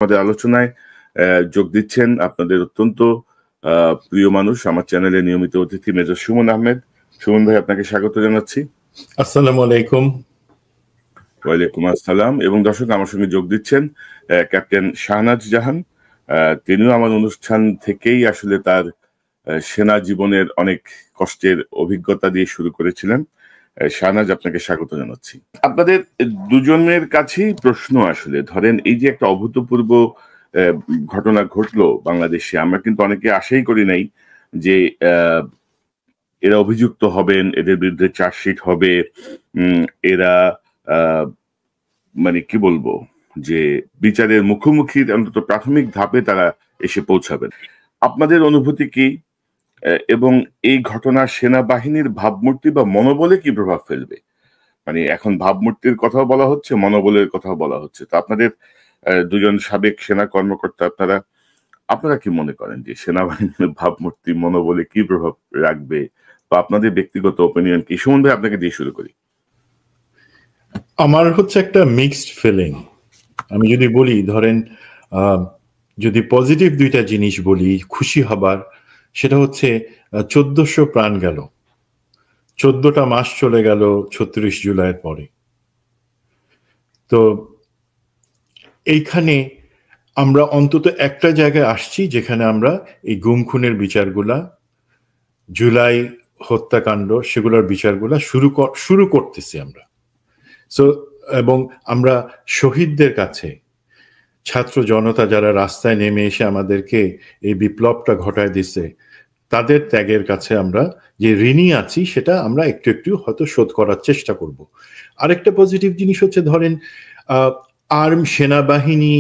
আমাদের আলোচনায় যোগ দিচ্ছেন আপনাদের অত্যন্ত প্রিয় মানুষ, আমার চ্যানেলে নিয়মিত অতিথি মেজর সুমন আহমেদ। সুমন ভাই, আপনাকে স্বাগত জানাচ্ছি। আসসালামু আলাইকুম। ওয়ালাইকুম আসসালাম। এবং দর্শক, আমার সঙ্গে যোগ দিচ্ছেন ক্যাপ্টেন শাহনাজ জাহান। তিনিও আমার অনুষ্ঠান থেকেই আসলে তার সেনা জীবনের অনেক কষ্টের অভিজ্ঞতা দিয়ে শুরু করেছিলেন। শাহনাজ, আপনাকে স্বাগত জানাচ্ছি। আপনাদের দুজনের কাছেই প্রশ্ন, আসলে ধরেন এই যে একটা অভূতপূর্ব ঘটনা ঘটলো বাংলাদেশে, আমরা কিন্তু অনেকে আশাই করি নাই যে এরা অভিযুক্ত হবেন, এদের বিরুদ্ধে চার্জশিট হবে, এরা মানে কি বলবো, যে বিচারের মুখোমুখি অন্তত প্রাথমিক ধাপে তারা এসে পৌঁছাবেন। আপনাদের অনুভূতি কি, এবং এই ঘটনা সেনাবাহিনীর ভাবমূর্তি বা মনোবলে কি প্রভাব ফেলবে? মানে এখন ভাবমূর্তির কথাও বলা হচ্ছে, মনোবলের কথাও বলা হচ্ছে। তো আপনাদের দুজন সাবেক সেনা কর্মকর্তা, আপনারা কি মনে করেন যে সেনাবাহিনীর ভাবমূর্তি মনোবলে কি প্রভাব রাখবে, বা আপনাদের ব্যক্তিগত ওপিনিয়ন কি? সুমন ভাই, আপনাকে দিয়ে শুরু করি। আমার হচ্ছে একটা মিক্সড ফিলিং। আমি যদি বলি, ধরেন যদি পজিটিভ দুইটা জিনিস বলি খুশি হবার, সেটা হচ্ছে 1400 প্রাণ গেল, 14টা মাস চলে গেল 36 জুলাইয়ের পরে। তো এইখানে আমরা অন্তত একটা জায়গায় আসছি যেখানে আমরা এই গুম খুনের বিচারগুলা, জুলাই হত্যাকাণ্ড, সেগুলোর বিচারগুলা শুরু করতেছি আমরা। সো এবং আমরা শহীদদের কাছে, ছাত্র জনতা যারা রাস্তায় নেমে এসে আমাদেরকে এই বিপ্লবটা ঘটায় দিছে, তাদের ত্যাগের কাছে আমরা যে ঋণী আছি সেটা আমরা একটু একটু হয়তো শোধ করার চেষ্টা করব। আরেকটা পজিটিভ জিনিস হচ্ছে, ধরেন আর্ম সেনাবাহিনী,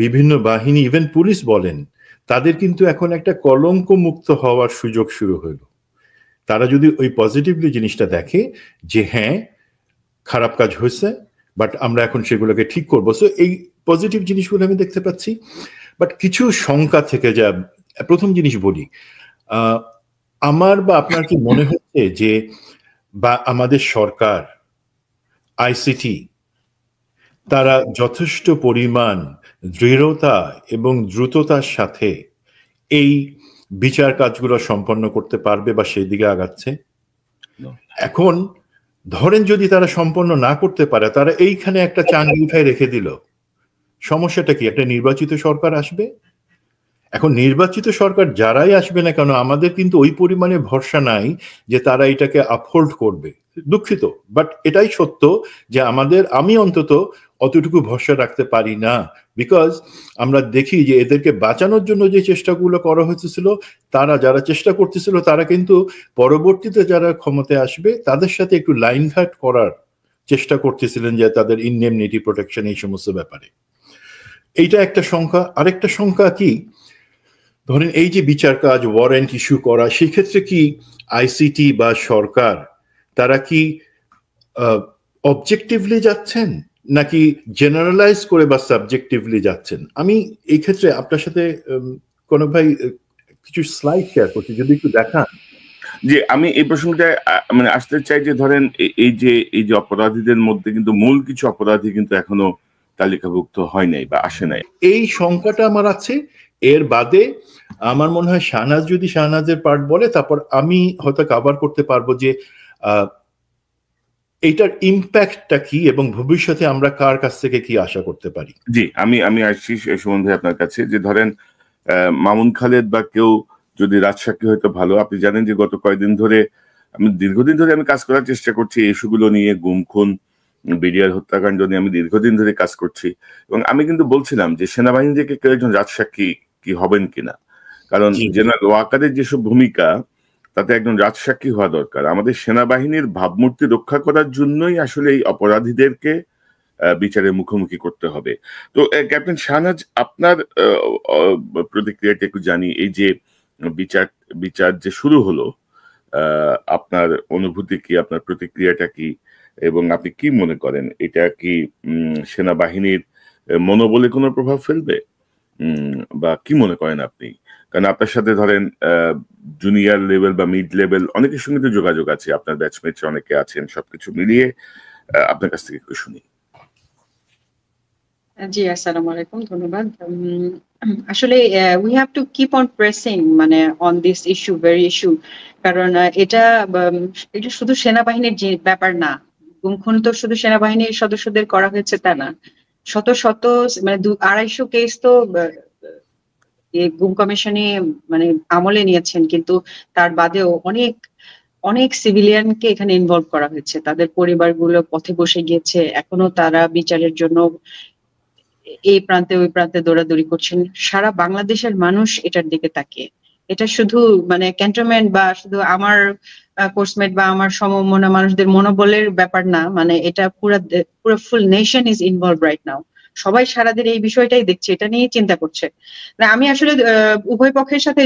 বিভিন্ন বাহিনী, ইভেন পুলিশ বলেন, তাদের কিন্তু এখন একটা কলঙ্ক মুক্ত হওয়ার সুযোগ শুরু হলো। তারা যদি ওই পজিটিভলি জিনিসটা দেখে যে হ্যাঁ, খারাপ কাজ হয়েছে, বাট আমরা এখন সেগুলোকে ঠিক করবো। সো এই পজিটিভ জিনিসগুলো আমি দেখতে পাচ্ছি। বাট কিছু শঙ্কা থেকে যা, প্রথম জিনিস বলি, আমার বা আপনার কি মনে হচ্ছে যে বা আমাদের সরকার, আইসিটি, তারা যথেষ্ট পরিমাণ দৃঢ়তা এবং দ্রুততার সাথে এই বিচার কাজগুলো সম্পন্ন করতে পারবে বা সেই দিকে আগাচ্ছে? এখন ধরেন যদি তারা সম্পন্ন না করতে পারে, তারা এইখানে একটা চাঙ্গি উঠায় রেখে দিল, সমস্যাটা কি? একটা নির্বাচিত সরকার আসবে। এখন নির্বাচিত সরকার যারাই আসবে না কেন, আমাদের কিন্তু ওই পরিমাণে ভরসা নাই যে তারা এটাকে আপহোল্ড করবে। দুঃখিত, বাট এটাই সত্য যে আমি অন্তত অতটুকু ভরসা রাখতে পারি না। বিকজ আমরা দেখি যে এদেরকে বাঁচানোর জন্য যে চেষ্টাগুলো করা হয়েছিল, যারা চেষ্টা করতেছিল, তারা কিন্তু পরবর্তীতে যারা ক্ষমতায় আসবে তাদের সাথে একটু লাইন ঘাট করার চেষ্টা করতেছিলেন, যে তাদের ইনডেমনিটি প্রোটেকশন, এই সমস্ত ব্যাপারে। এইটা একটা সংখ্যা। আরেকটা সংখ্যা কি, ধরেন এই যে বিচার কাজ, ওয়ারেন্ট ইস্যু করা, সেক্ষেত্রে কি আইসিটি বা সরকার তারা কি অবজেক্টিভলি যাচ্ছেন নাকি জেনারেলাইজ করে বা সাবজেক্টিভলি যাচ্ছেন? আমি এই ক্ষেত্রে আপনার সাথে কনক ভাই কিছু স্লাইড শেয়ার করছি, যদি একটু দেখান। যে আমি এই প্রসঙ্গটা মানে আসতে চাই, যে ধরেন এই যে অপরাধীদের মধ্যে কিন্তু মূল কিছু অপরাধী কিন্তু এখনো তালিকাভুক্ত হয় নাই বা আসে নাই। এই সংখ্যাটা আমার আছে। এর বাদে আমার মনে হয় শাহনাজ যদি শাহনাজের পার্ট বলে, তারপর আমি হয়তো কভার করতে পারবো যে এইটার ইম্প্যাক্টটা কি এবং ভবিষ্যতে আমরা কার কাছ থেকে কি আশা করতে পারি। জি, আমি আসছি সুমন ভাই আপনার কাছে, যে ধরেন মামুন খালেদ বা কেউ যদি রাজসাক্ষী হয়তো ভালো। আপনি জানেন যে গত কয়েকদিন ধরে, দীর্ঘদিন ধরে আমি কাজ করার চেষ্টা করছি এই ইস্যুগুলো নিয়ে, গুম খুন, বিডিআর হত্যাকাণ্ড নিয়ে আমি দীর্ঘদিন ধরে কাজ করছি। এবং আমি কিন্তু বলছিলাম যে সেনাবাহিনী থেকে কেউ একজন রাজসাক্ষী কি হবেন কিনা, কারণ জেনারেল ওয়াকারের যেসব ভূমিকা, তাতে একজন রাজসাক্ষী হওয়া দরকার। আমাদের সেনাবাহিনীর ভাবমূর্তি রক্ষা করার জন্যই আসলে এই অপরাধীদেরকে বিচারের মুখোমুখি করতে হবে। তো ক্যাপ্টেন শাহনাজ, আপনার প্রতিক্রিয়াটা একটু জানি। এই যে বিচার যে শুরু হলো, আপনার অনুভূতি কি, আপনার প্রতিক্রিয়াটা কি, এবং আপনি কি মনে করেন এটা কি সেনাবাহিনীর মনোবলে কোনো প্রভাব ফেলবে, বা কি মনে করেন আপনি? কারণ আপনার সাথে ধরেন জুনিয়র লেভেল বা মিড লেভেল অনেকের সঙ্গে তো যোগাযোগ আছে, আপনার ব্যাচমেট অনেকে আছেন, সবকিছু মিলিয়ে আপনার কাছ থেকে একটু শুনি। জি, আসসালামু আলাইকুম। ধন্যবাদ। আসলে we have to keep on pressing মানে on this issue, very issue. কারণ এটা শুধু সেনাবাহিনীর যে ব্যাপার না। গুম খুন তো শুধু সেনাবাহিনীর সদস্যদের করা হয়েছে তা না। শত, শত মানে ২৫০ কেস তো এই গুম কমিশনে মানে আমলে নিয়েছেন। কিন্তু তার বাদেও অনেক, অনেক সিভিলিয়ানকে এখানে ইনভলভ করা হয়েছে। তাদের পরিবারগুলো পথে বসে গিয়েছে। এখনো তারা বিচারের জন্য এই প্রান্তে ওই প্রান্তে দৌড়াদৌড়ি করছেন। সারা বাংলাদেশের মানুষ এটার দিকে তাকিয়ে। এটা শুধু মানে ক্যান্টনমেন্ট বা শুধু আমার কোর্সমেট বা আমার সমমনা মানুষদের মনোবলের ব্যাপার না। মানে এটা পুরা full nation is involve right now. সবাই সারাদিন এই বিষয়টাই দেখছে, এটা নিয়েই চিন্তা করছে। না আমি আসলে উভয় পক্ষের সাথে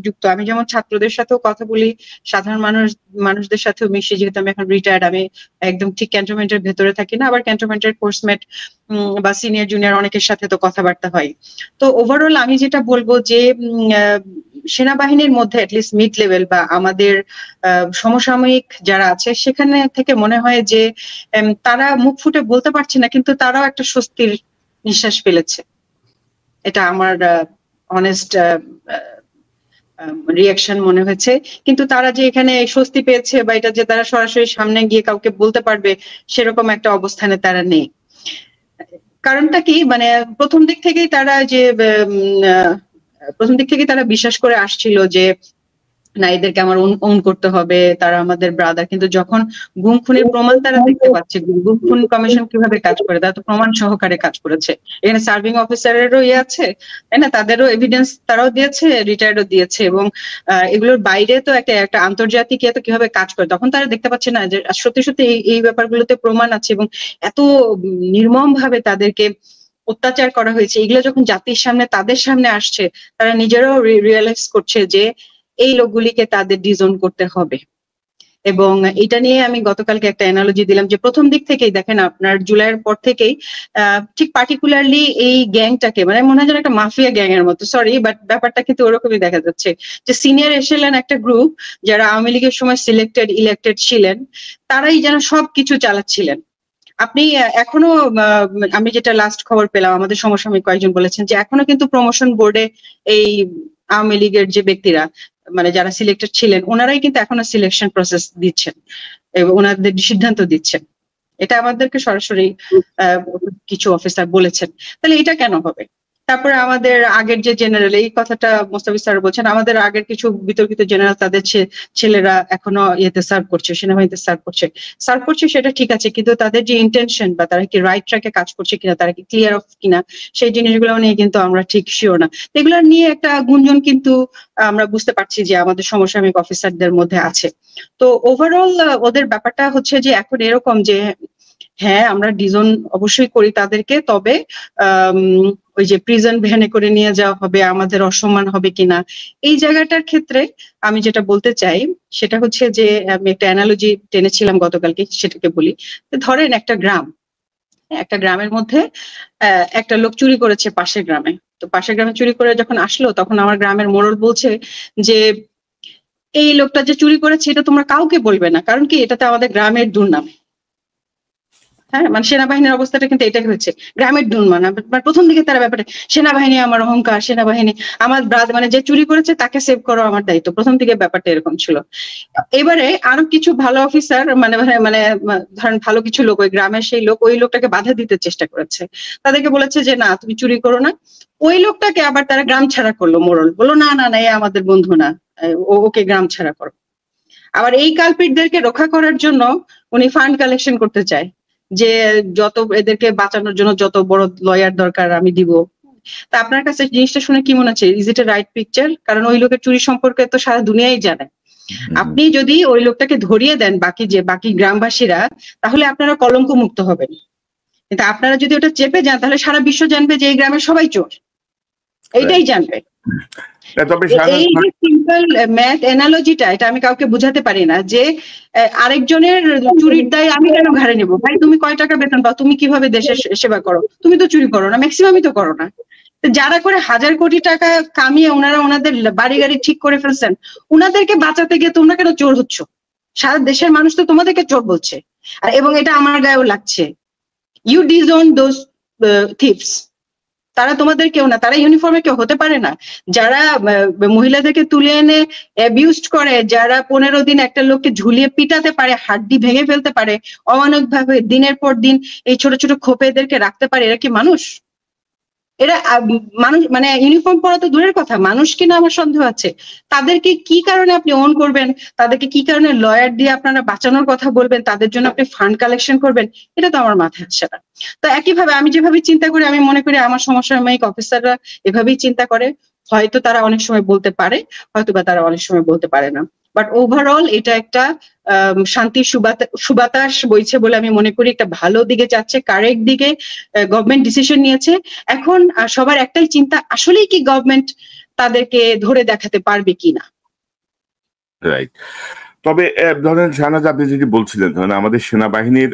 যুক্ত। আমি যেমন ছাত্রদের সাথেও কথা বলি, সাধারণ মানুষদের সাথেও মিশি। যেহেতু আমি এখন রিটায়ার্ড, আমি একদম ঠিক ক্যান্টনমেন্টের ভেতরে থাকি না, আবার ক্যান্টনমেন্টের কোর্সমেট বা সিনিয়র জুনিয়র অনেকের সাথে তো কথাবার্তা হয়। তো ওভারঅল আমি যেটা বলবো যে সেনাবাহিনীর মধ্যে অ্যাটলিস্ট মিড লেভেল বা আমাদের সমসাময়িক যারা আছে সেখানে থেকে মনে হয় যে তারা মুখ ফুটে বলতে পারছে না, কিন্তু তারাও একটা স্বস্তির নিঃশ্বাস ফেলেছে। এটা আমার অনেস্ট রিয়াকশন মনে হয়েছে। কিন্তু তারা যে এখানে স্বস্তি পেয়েছে বা এটা যে তারা সরাসরি সামনে গিয়ে কাউকে বলতে পারবে সেরকম একটা অবস্থানে তারা নেই। কারণটা কি, মানে প্রথম দিক থেকেই তারা বিশ্বাস করে আসছিল যে না এদেরকে আমার ওন করতে হবে, তারা আমাদের ব্রাদার। কিন্তু যখন গুম খুনের প্রমাণ তারা দেখতে পাচ্ছে, গুম খুন কমিশন কিভাবে কাজ করে, তারা তো প্রমাণ সহকারে কাজ করেছে। এখানে সার্ভিং অফিসারেরও আছে, তাই না, তাদেরও এভিডেন্স তারাও দিয়েছে, রিটায়ার্ডও দিয়েছে। এবং এগুলোর বাইরে তো একটা আন্তর্জাতিক এত কিভাবে কাজ করে, তখন তারা দেখতে পাচ্ছে না যে সত্যি সত্যি এই ব্যাপারগুলোতে প্রমাণ আছে এবং এত নির্মম ভাবে তাদেরকে অত্যাচার করা হয়েছে। এগুলো যখন জাতির সামনে তাদের সামনে আসছে, তারা নিজেরাও রিয়েলাইজ করছে যে এই লোকগুলিকে তাদের ডিজোন করতে হবে। এবং এটা নিয়ে আমি গতকালকে একটা অ্যানালজি দিলাম যে প্রথম দিক থেকেই দেখেন আপনার জুলাইয়ের পর থেকেই ঠিক পার্টিকুলারলি এই গ্যাংটাকে মানে মনে হয় যেন একটা মাফিয়া গ্যাং এর মতো, সরি বাট ব্যাপারটা কিন্তু ওরকমই দেখা যাচ্ছে যে সিনিয়র এসেলেন একটা গ্রুপ যারা আওয়ামী লীগের সময় ইলেক্টেড ছিলেন, তারাই যেন সবকিছু চালাচ্ছিলেন। আপনি এখনো আমি যেটা লাস্ট খবর পেলাম, আমাদের সমসাময়িক কয়েকজন বলেছেন যে এখনো কিন্তু প্রমোশন বোর্ডে এই আওয়ামী লীগের যে ব্যক্তিরা মানে যারা সিলেক্টেড ছিলেন ওনারাই কিন্তু এখনো সিলেকশন প্রসেস দিচ্ছেন এবং ওনাদের সিদ্ধান্ত দিচ্ছেন। এটা আমাদেরকে সরাসরি কিছু অফিসার বলেছেন। তাহলে এটা কেন হবে? তারপরে আমাদের আগের যে জেনারেল, এই কথাটা মোস্তাফিজ স্যার বলছেন, আমাদের আগের কিছু বিতর্কিত জেনারেল তাদের ছেলেরা এখনো ইয়েতে সার্ভ করছে, সেনাবাহিনীতে সার্ভ করছে সেটা ঠিক আছে, কিন্তু তাদের যে ইন্টেনশন বা তারা কি রাইট ট্র্যাকে কাজ করছে কিনা, তারা কি ক্লিয়ার অফ কিনা, সেই জিনিসগুলো নিয়ে কিন্তু আমরা ঠিক শিওর না। এগুলো নিয়ে একটা গুঞ্জন কিন্তু আমরা বুঝতে পারছি যে আমাদের সমসাময়িক অফিসারদের মধ্যে আছে। তো ওভারঅল ওদের ব্যাপারটা হচ্ছে যে এখন এরকম যে হ্যাঁ আমরা ডিজন অবশ্যই করি তাদেরকে, তবে ওই যে প্রিজন ভ্যানে করে নিয়ে যাওয়া হবে, আমাদের অসম্মান হবে কিনা, এই জায়গাটার ক্ষেত্রে আমি যেটা বলতে চাই সেটা হচ্ছে যে আমি একটা অ্যানালজি টেনেছিলাম গতকালকে, সেটাকে বলি। ধরেন একটা গ্রামের মধ্যে একটা লোক চুরি করেছে পাশের গ্রামে। তো পাশের গ্রামে চুরি করে যখন আসলো তখন আমার গ্রামের মোড়ল বলছে যে এই লোকটা যে চুরি করেছে এটা তোমরা কাউকে বলবে না, কারণ কি এটাতে আমাদের গ্রামের দুর্নাম। হ্যাঁ, মানে সেনাবাহিনীর অবস্থাটা কিন্তু এটাই হচ্ছে, গ্রামের দুর্নাম। প্রথম দিকে তারা ব্যাপারে সেনাবাহিনী আমার অহংকার, সেনাবাহিনী আমার মানে যে চুরি করেছে তাকে সেভ করো আমার দায়িত্ব, প্রথম দিকে ব্যাপারটা এরকম ছিল। এবারে আরো কিছু ভালো অফিসার মানে ধরেন ভালো কিছু লোক, ওই গ্রামের সেই লোক ওই লোকটাকে বাধা দিতে চেষ্টা করেছে, তাদেরকে বলেছে যে না তুমি চুরি করো না। ওই লোকটাকে আবার তারা গ্রাম ছাড়া করলো, মোড়ল বললো না না না এ আমাদের বন্ধু না, ওকে গ্রাম ছাড়া করো। আবার এই কালপিটদেরকে রক্ষা করার জন্য উনি ফান্ড কালেকশন করতে চায় যে যত এদেরকে বাঁচানোর জন্য যত বড় লয়ার দরকার আমি দিব। তা আপনার কাছে জিনিসটা শুনে কি মনে হচ্ছে, is it A right picture? কারণ ওই লোকের চুরি সম্পর্কে তো সারা দুনিয়াই জানে। আপনি যদি ওই লোকটাকে ধরিয়ে দেন বাকি গ্রামবাসীরা, তাহলে আপনারা কলঙ্ক মুক্ত হবেন। কিন্তু আপনারা যদি ওটা চেপে যান তাহলে সারা বিশ্ব জানবে যে এই গ্রামের সবাই চোর, এইটাই জানবে। এই যে সিম্পল ম্যাথ অ্যানালজিটা, এটা আমি কাউকে বুঝাতে পারি না যে আরেকজনের চুরির দায় আমি কেন ঘাড়ে নেবো। ভাই তুমি কয় টাকা বেতন পাও, তুমি কিভাবে দেশের সেবা করো, তুমি তো চুরি করো না, ম্যাক্সিমামই তো করো না। যারা করে 1000 কোটি টাকা কামিয়ে ওনারা ওনাদের বাড়ি গাড়ি ঠিক করে ফেলছেন, ওনাদেরকে বাঁচাতে গিয়ে তোমরা কেন চোর হচ্ছ? সারা দেশের মানুষ তো তোমাদেরকে চোর বলছে, আর এবং এটা আমার গায়েও লাগছে। ইউ ডিজোন দোজ থিপস, তারা তোমাদের কেউ না, তারা ইউনিফর্মে কেউ হতে পারে না। যারা মহিলাদেরকে তুলে এনে অ্যাবিউজড করে, যারা 15 দিন একটা লোককে ঝুলিয়ে পিটাতে পারে, হাড্ডি ভেঙে ফেলতে পারে, অমানবিক ভাবে দিনের পর দিন এই ছোট ছোট খোপেদেরকে রাখতে পারে, এরা কি মানুষ? এরা মানুষ মানে ইউনিফর্ম পরা তো দূরের কথা, মানুষ কিনা আমার সন্দেহ আছে। তাদেরকে কি কারণে আপনি অন করবেন, তাদেরকে কি কারণে লয়ার দিয়ে আপনারা বাঁচানোর কথা বলবেন, তাদের জন্য আপনি ফান্ড কালেকশন করবেন, এটা তো আমার মাথায় আসছে না। তো একইভাবে আমি যেভাবে চিন্তা করি, আমি মনে করি আমার সমসাময়িক অফিসাররা এভাবেই চিন্তা করে। হয়তো তারা অনেক সময় বলতে পারে, হয়তো বা তারা অনেক সময় বলতে পারে না, বাট ওভারঅল এটা একটা শান্তির সুবাতাস বইছে বলে আমি মনে করি। একটা ভালো দিকে যাচ্ছে, কারেক্ট দিকে গভর্নমেন্ট ডিসিশন নিয়েছে। এখন সবার একটাই চিন্তা, আসলেই কি গভর্নমেন্ট তাদেরকে ধরে দেখাতে পারবে কিনা। রাইট। তবে ধরেন শাহনাজ, আপনি যদি বলছিলেন ধরেন আমাদের সেনাবাহিনীর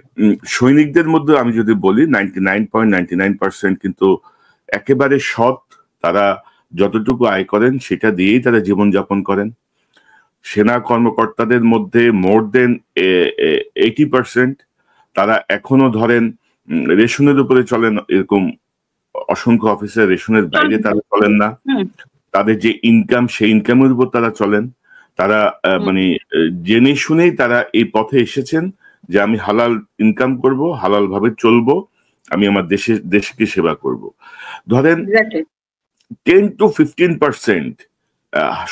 সৈনিকদের মধ্যে আমি যদি বলি 99.99% কিন্তু একেবারে সৎ। তারা যতটুকু আয় করেন সেটা দিয়েই তারা জীবনযাপন করেন। সেনা কর্মকর্তাদের মধ্যে মোর দেন 80% তারা এখনো ধরেন রেশনের উপরে চলেন, এরকম অসংখ্য অফিসার রেশনের বাইরে তারা চলেন না। তাদের যে ইনকাম সেই ইনকামের উপর তারা চলেন। তারা মানে জেনে শুনেই তারা এই পথে এসেছেন যে আমি হালাল ইনকাম করব, হালাল ভাবে চলবো, আমি আমার দেশকে সেবা করব। ধরেন 10 to 15%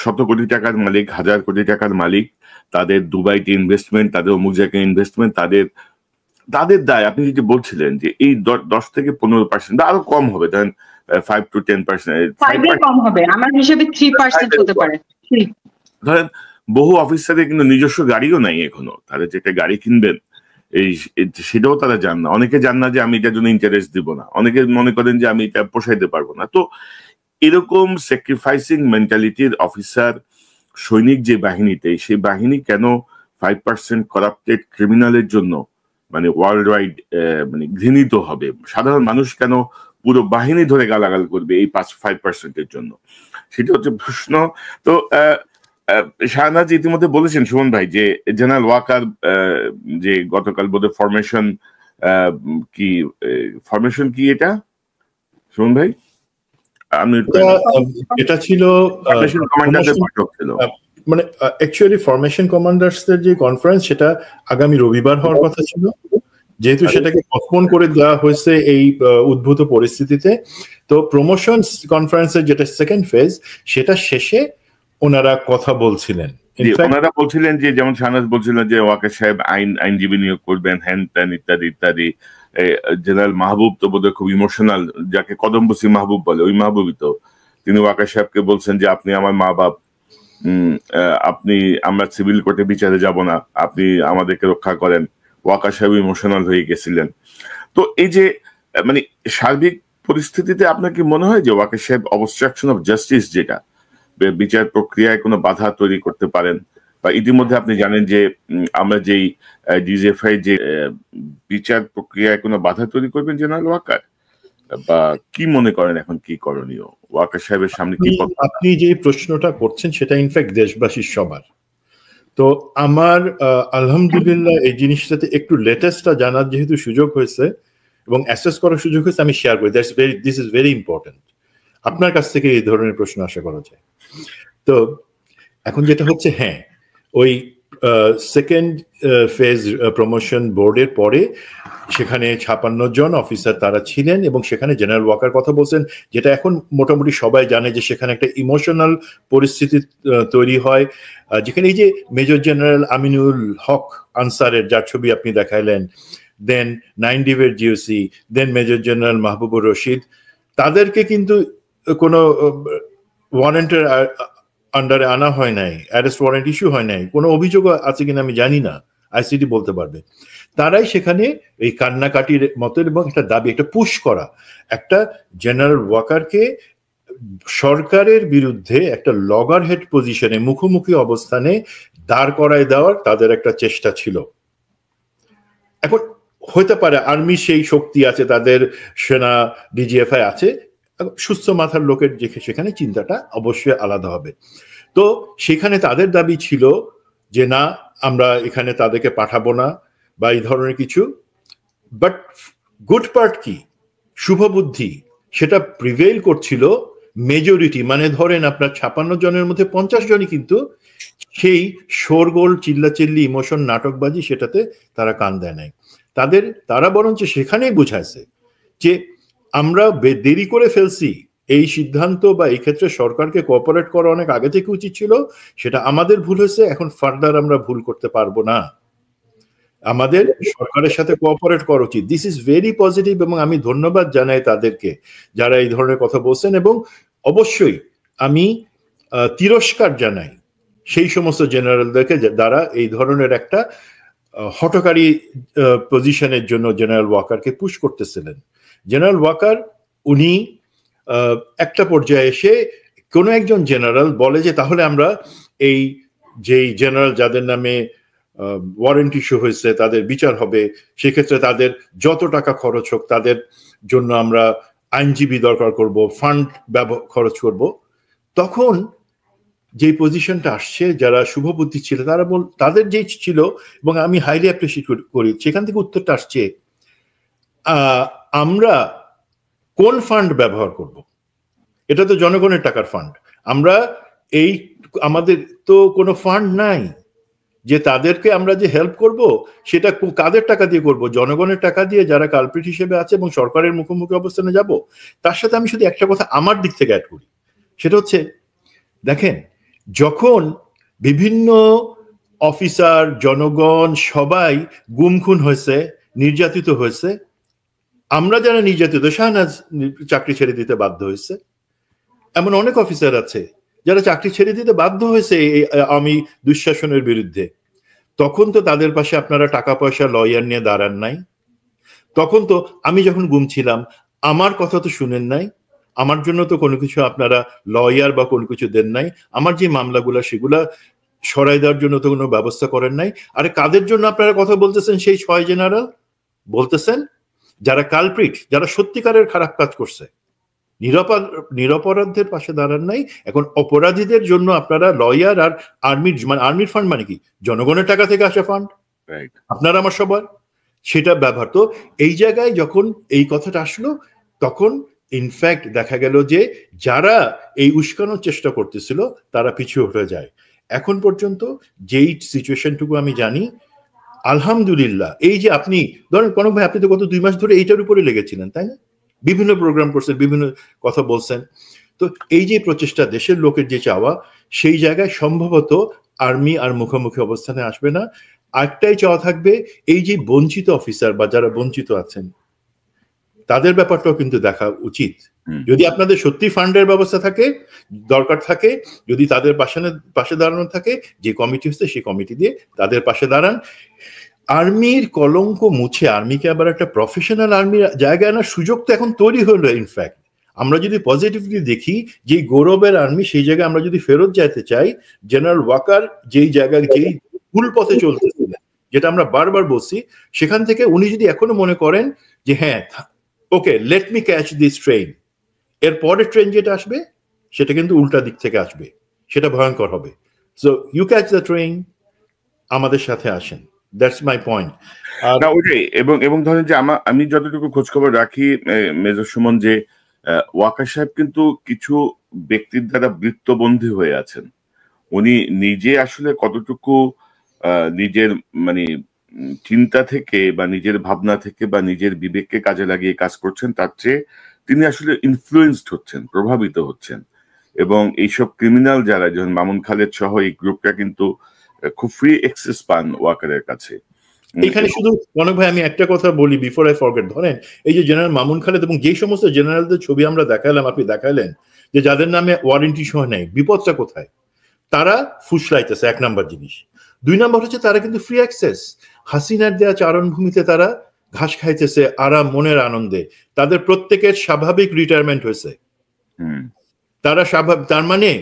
100 কোটি টাকার মালিক, 1000 কোটি টাকার মালিক, তাদের দুবাইতে ইনভেস্টমেন্ট, তাদের অমুক জায়গায় ইনভেস্টমেন্ট, তাদের দায়। আপনি যদি বলছিলেন যে এই 10 থেকে 15% বা আরো কম হবে, ধরেন 5 to 10%, কম হবে আমার হিসেবে 3% হতে পারে। ধরেন বহু অফিসারের কিন্তু নিজস্ব গাড়িও নাই এখনো, তাদের যেটা গাড়ি কিনবেন সেটাও তারা জান না। অনেকে জান না যে আমি এটার জন্য ইন্টারেস্ট দিব না, অনেকে মনে করেন যে আমি এটা পোষাইতে পারবো না। তো এরকম স্যাক্রিফাইসিং মেন্টালিটির অফিসার সৈনিক যে বাহিনীতে, সেই বাহিনী কেন 5% করাপ্টেড ক্রিমিনালের জন্য মানে ওয়ার্ল্ড ওয়াইড মানে ঘৃণিত হবে? সাধারণ মানুষ কেন পুরো বাহিনী ধরে গালাগাল করবে এই 5% জন্য? সেটা হচ্ছে প্রশ্ন। তো শাহনাজ ইতিমধ্যে বলেছেন সুমন ভাই যে জেনারেল ওয়াকার যে গতকাল বোধহয় ফরমেশন কি এটা সুমন ভাই? এটা ছিল মানে অ্যাকচুয়ালি ফরমেশন কমান্ডার্সদের যে কনফারেন্স, সেটা আগামী রবিবার হওয়ার কথা ছিল, যেহেতু সেটাকে পোস্টপোন করে দেওয়া হয়েছে এই উদ্ভূত পরিস্থিতিতে। তো প্রমোশন কনফারেন্সের যেটা সেকেন্ড ফেজ, সেটা শেষে ওনারা কথা বলছিলেন। ওনারা বলছিলেন যে, যেমন শাহনাজ বলছিলেন যে ওয়াকার সাহেব আইনজীবী নিয়োগ করবেন, হ্যান ত্যান ইত্যাদি ইত্যাদি। জেনারেল মাহবুব তো বোধহয় খুব ইমোশনাল, যাকে কদমবসি মাহবুব বলে, ওই মাহবুবই তো। তিনি ওয়াকার সাহেবকে বলছেন যে আপনি আমার মা বাপ, আমরা সিভিল কোর্টে বিচারে যাব না, আপনি আমাদেরকে রক্ষা করেন। ওয়াকার সাহেব ইমোশনাল হয়ে গেছিলেন। তো এই যে মানে সার্বিক পরিস্থিতিতে আপনার কি মনে হয় যে ওয়াকার সাহেব অবস্ট্রাকশন অফ জাস্টিস, যেটা বিচার প্রক্রিয়ায় কোনো বাধা তৈরি করতে পারেন? বা ইতিমধ্যে আপনি জানেন যে আমরা যেই ডিজিএফআই যে বিচার প্রক্রিয়ায় কোনো বাধা তৈরি করবেন জেনারেল ওয়াকার, বা কি মনে করেন এখন কি করণীয় ওয়াকার সাহেবের সামনে? কি আপনি যে প্রশ্নটা করছেন সেটা ইনফ্যাক্ট দেশবাসীর সবার। তো আমার আলহামদুলিল্লাহ এই জিনিসটাতে একটু লেটেস্টটা জানার যেহেতু সুযোগ হয়েছে এবং অ্যাসেস করার সুযোগ হয়েছে, আমি শেয়ার করি। This is very important. আপনার কাছ থেকে এই ধরনের প্রশ্ন আশা করা যায়। তো এখন যেটা হচ্ছে, হ্যাঁ, ওই সেকেন্ড ফেজ প্রমোশন বোর্ডের পরে সেখানে 56 জন অফিসার তারা ছিলেন এবং সেখানে জেনারেল ওয়াকার কথা বলছেন, যেটা এখন মোটামুটি সবাই জানে যে সেখানে একটা ইমোশনাল পরিস্থিতি তৈরি হয়, যেখানে এই যে মেজর জেনারেল আমিনুল হক আনসারের, যার ছবি আপনি দেখাইলেন, দেন 9 ডিভের জিওসি, দেন মেজর জেনারেল মাহবুবুর রশিদ, তাদেরকে কিন্তু কোনো ওয়ারেন্টের আন্ডারে আনা হয় নাই, অ্যারেস্ট ওয়ারেন্ট ইস্যু হয় নাই, কোনো অভিযোগ আছে কিনা আমি জানি না, আইসিটি বলতে পারবে। তারাই সেখানে এই কান্নাকাটির মতো এবং একটা দাবি, একটা পুশ করা, একটা জেনারেল ওয়াকারকে সরকারের বিরুদ্ধে একটা লগার হেড পজিশনে মুখোমুখি অবস্থানে দাঁড় করায় দেওয়ার তাদের একটা চেষ্টা ছিল। এখন হতে পারে আর্মি সেই শক্তি আছে, তাদের সেনা ডিজিএফআই আছে, সুস্থ মাথার লোকের সেখানে চিন্তাটা অবশ্যই আলাদা হবে। তো সেখানে তাদের দাবি ছিল যে না, আমরা এখানে তাদেরকে পাঠাবো না বা এই ধরনের কিছু। বাট গুড পার্ট কি, শুভবুদ্ধি সেটা প্রিভেইল করছিল মেজরিটি, মানে ধরেন আপনার 56 জনের মধ্যে 50 জনই কিন্তু সেই শোরগোল, চিল্লাচিল্লি, ইমোশন, নাটকবাজি সেটাতে তারা কান দেয় নাই। তারা বরঞ্চ সেখানেই বুঝাইছে যে আমরা দেরি করে ফেলছি, এই সিদ্ধান্ত বা এই ক্ষেত্রে সরকারকে কোঅপারেট করা অনেক আগে থেকে উচিত ছিল, সেটা আমাদের ভুল হয়েছে, এখন ফার্দার আমরা ভুল করতে পারবো না, আমাদের সরকারের সাথে কোঅপারেট করা উচিত। দিস ইজ ভেরি পজিটিভ এবং আমি ধন্যবাদ জানাই তাদেরকে যারা এই ধরনের কথা বলছেন, এবং অবশ্যই আমি তিরস্কার জানাই সেই সমস্ত জেনারেলদেরকে যারা এই ধরনের একটা হঠকারী পজিশনের জন্য জেনারেল ওয়াকারকে পুশ করতেছিলেন। জেনারেল ওয়াকার উনি একটা পর্যায়ে এসে কোনো একজন জেনারেল বলে যে তাহলে আমরা এই যেই জেনারেল যাদের নামে ওয়ারেন্ট ইস্যু হয়েছে তাদের বিচার হবে, সেক্ষেত্রে তাদের যত টাকা খরচ হোক তাদের জন্য আমরা আইনজীবী দরকার করব, ফান্ড খরচ করব। তখন যে পজিশনটা আসছে, যারা শুভবুদ্ধি ছিল তাদের যে ছিল, এবং আমি হাইলি অ্যাপ্রিসিয়েট করি, সেখান থেকে উত্তরটা আসছে আমরা কোন ফান্ড ব্যবহার করব, এটা তো জনগণের টাকার ফান্ড, আমাদের তো কোনো ফান্ড নাই যে তাদেরকে আমরা যে হেল্প করব সেটা কাদের টাকা দিয়ে করব, জনগণের টাকা দিয়ে যারা কালপ্রিট হিসেবে আছে এবং সরকারের মুখোমুখি অবস্থানে যাব। তার সাথে আমি শুধু একটা কথা আমার দিক থেকে অ্যাড করি, সেটা হচ্ছে দেখেন, যখন বিভিন্ন অফিসার, জনগণ সবাই গুম খুন হয়েছে, নির্যাতিত হয়েছে, আমরা যারা নির্যাতিত, শাহনাজ চাকরি ছেড়ে দিতে বাধ্য হয়েছে, এমন অনেক অফিসার আছে যারা চাকরি ছেড়ে দিতে বাধ্য হয়েছে এই আওয়ামী দুঃশাসনের বিরুদ্ধে, তখন তো তাদের পাশে আপনারা টাকা পয়সা, লয়ার নিয়ে দাঁড়ান নাই। তখন তো আমি যখন গুম ছিলাম আমার কথা তো শুনেন নাই, আমার জন্য তো কোনো কিছু আপনারা লয়ার বা কোনো কিছু দেন নাই, আমার যে মামলাগুলা সেগুলা সরাই দেওয়ার জন্য তো কোনো ব্যবস্থা করেন নাই। আরে কাদের জন্য আপনারা কথা বলতেছেন? সেই 6 জেনারেল বলতেছেন যারা কালপ্রিট, যারা সত্যিকারের খারাপ কাজ করছে, নিরপরাধদের পাশে দাঁড়ান নাই। এখন অপরাধীদের জন্য আপনারা লয়ার আর আর্মির ফান্ড মানে কি? জনগণের টাকা থেকে আসা ফান্ড, আপনারা আমার সবার সেটা ব্যবহার। তো এই জায়গায় যখন এই কথাটা আসলো, তখন ইনফ্যাক্ট দেখা গেল যে যারা এই উস্কানোর চেষ্টা করতেছিল তারা পিছু হয়ে যায়। এখন পর্যন্ত যেই সিচুয়েশনটুকু আমি জানি, আলহামদুলিল্লাহ, এই যে আপনি ধরেন কনক ভাই, আপনি তো গত 2 মাস ধরে এইটার উপরে লেগেছিলেন, তাই না? বিভিন্ন প্রোগ্রাম করছেন, বিভিন্ন কথা বলছেন। তো এই যে প্রচেষ্টা, দেশের লোকের যে চাওয়া, সেই জায়গায় সম্ভবত আর্মি আর মুখোমুখি অবস্থানে আসবে না। একটাই চাওয়া থাকবে, এই যে বঞ্চিত অফিসার বা যারা বঞ্চিত আছেন তাদের ব্যাপারটাও কিন্তু দেখা উচিত। যদি আপনাদের সত্যি ফান্ডের ব্যবস্থা থাকে, দরকার থাকে, যদি তাদের পাশে দাঁড়ানো থাকে, যে কমিটি হচ্ছে সেই কমিটি দিয়ে তাদের পাশে দাঁড়ান। আর্মির কলঙ্ক মুছে আর্মিকে আবার একটা প্রফেশনাল আর্মির জায়গায় আনার সুযোগ তো এখন তৈরি হলো। ইনফ্যাক্ট আমরা যদি পজিটিভলি দেখি, যে গৌরবের আর্মি, সেই জায়গায় আমরা যদি ফেরত যেতে চাই, জেনারেল ওয়াকার যেই জায়গায়, যেই ভুল পথে চলতেছিলেন, যেটা আমরা বারবার বলছি, সেখান থেকে উনি যদি এখনো মনে করেন যে হ্যাঁ okay, let me catch this train, এর পরের ট্রেন যেটা আসবে সেটা কিন্তু উল্টা দিক থেকে আসবে, সেটা ভয়ঙ্কর হবে। So you catch the train, আমাদের সাথে আসেন। That's my point. না ওইটাই, এবং ধরেন যে আমি যতটুকু খোঁজখবর রাখি মেজর সুমন, যে ওয়াকার সাহেব কিন্তু কিছু ব্যক্তির দ্বারা বৃত্তবন্দী হয়ে আছেন। উনি নিজে আসলে কতটুকু নিজের মানে চিন্তা থেকে বা নিজের ভাবনা থেকে বা নিজের বিবেককে কাজে লাগিয়ে কাজ করছেন, তার চেয়ে তিনি আসলে ইনফ্লুয়েন্সড হচ্ছেন, প্রভাবিত হচ্ছেন। এবং এইসব ক্রিমিনাল যারা, যেমন মামুন খালেদ সহ এই গ্রুপটা কিন্তু খুব ফ্রি অ্যাক্সেস পান ওয়াকারের কাছে। এখানে শুধু মনে ভাই আমি একটা কথা বলি বিফোর আই ফরগেট, ধরেন এই যে জেনারেল মামুন খালেদ এবং যে সমস্ত জেনারেলদের ছবি আমরা দেখালাম, আপনি দেখালেন, যে যাদের নামে ওয়ারেন্টি সহ নেই, বিপদটা কোথায়? তারা ফুসলাইতেছে, 1 নাম্বার জিনিস। 2 নাম্বার হচ্ছে তারা কিন্তু ফ্রি অ্যাক্সেস, হাসিনার দেয়া চারণভূমিতে তারা ঘাস খাইতেছে আরাম মনের আনন্দে। তাদের প্রত্যেকের স্বাভাবিক রিটায়ারমেন্ট হয়েছে, তারা তার মানে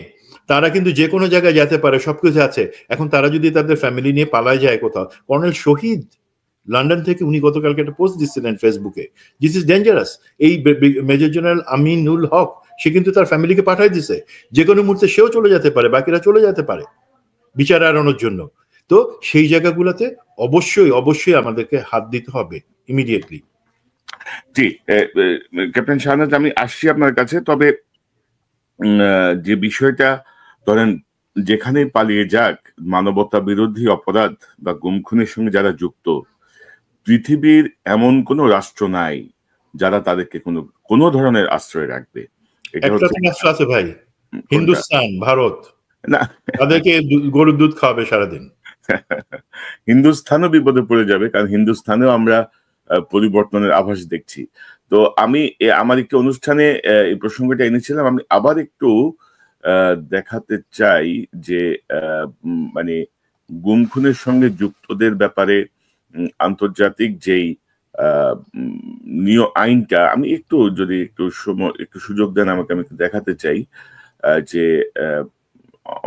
তারা কিন্তু যে কোনো জায়গায় যেতে পারে, সবকিছু আছে। এখন তারা যদি তাদের ফ্যামিলি নিয়ে পালায় যায় কোথাও, কর্নেল শহীদ লন্ডন থেকে উনি গতকালকে একটা পোস্ট দিচ্ছিলেন ফেসবুকে, দিস ইজ ডেঞ্জারাস। এই মেজর জেনারেল আমিনুল হক, সে কিন্তু তার ফ্যামিলিকে পাঠাই দিছে, যে কোনো মুহূর্তে সেও চলে যেতে পারে, বাকিরা চলে যেতে পারে বিচার এড়ানোর জন্য। তো সেই জায়গাগুলোতে অবশ্যই আমাদেরকে হাত দিতে হবে ইমিডিয়েটলি। জি, ক্যাপ্টেন শাহনাজ, আমি আসছি আপনার কাছে। তবে যে বিষয়টা ধরেন যেখানেই পালিয়ে যাক, মানবতা বিরোধী অপরাধ বা গুম খুনের সঙ্গে যারা যুক্ত, পৃথিবীর এমন কোনো রাষ্ট্র নাই যারা তাদেরকে কোনো ধরনের আশ্রয় রাখবে। এটা একটা হচ্ছে রাষ্ট্র আছে ভাই, কোনটা? হিন্দুস্তান, ভারত। না, তাদেরকে গরুর দুধ খাওয়াবে সারাদিন। হিন্দুস্থানও বিপদে পড়ে যাবে, কারণ হিন্দুস্থানেও আমরা পরিবর্তনের আভাস দেখছি। তো আমি আমার একটি অনুষ্ঠানে এই প্রসঙ্গটা এনেছিলাম। আমি আবার একটু দেখাতে চাই যে মানে গুম খুনের সঙ্গে যুক্তদের ব্যাপারে আন্তর্জাতিক যেই আইনটা, আমি একটু সুযোগ দেন আমাকে, আমি একটু দেখাতে চাই যে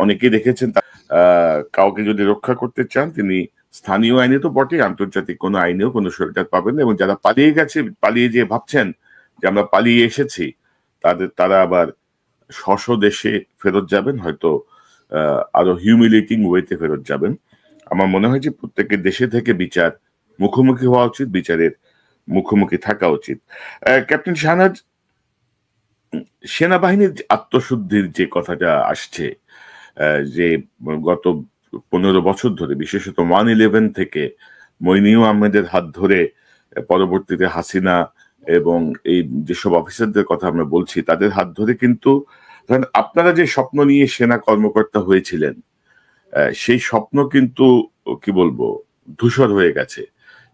অনেকেই দেখেছেন কাউকে যদি রক্ষা করতে চান তিনি স্থানীয় আইনে তো বটে, আন্তর্জাতিক কোনো আইনেও কোনো সরকার পাবেন না। এবং যারা পালিয়ে যেয়ে ভাবছেন যে আমরা পালিয়ে এসেছি, তারা আবার স্ব দেশে ফেরত যাবেন, হয়তো আরো হিউমিলেটিং ওয়েতে ফেরত যাবেন। আমার মনে হয় যে প্রত্যেকের দেশে থেকে বিচার মুখোমুখি হওয়া উচিত, বিচারের মুখোমুখি থাকা উচিত। ক্যাপ্টেন শাহনাজ, সেনাবাহিনীর আত্মশুদ্ধির যে কথাটা আসছে, যে গত 15 বছর ধরে, বিশেষত 1/11 থেকে মইনুল আহমেদের হাত ধরে পরবর্তীতে হাসিনা এবং এই যেসব অফিসারদের কথা আমরা বলছি তাদের হাত ধরে কিন্তু ধরেন আপনারা যে স্বপ্ন নিয়ে সেনা কর্মকর্তা হয়েছিলেন, সেই স্বপ্ন কিন্তু কি বলবো ধূসর হয়ে গেছে,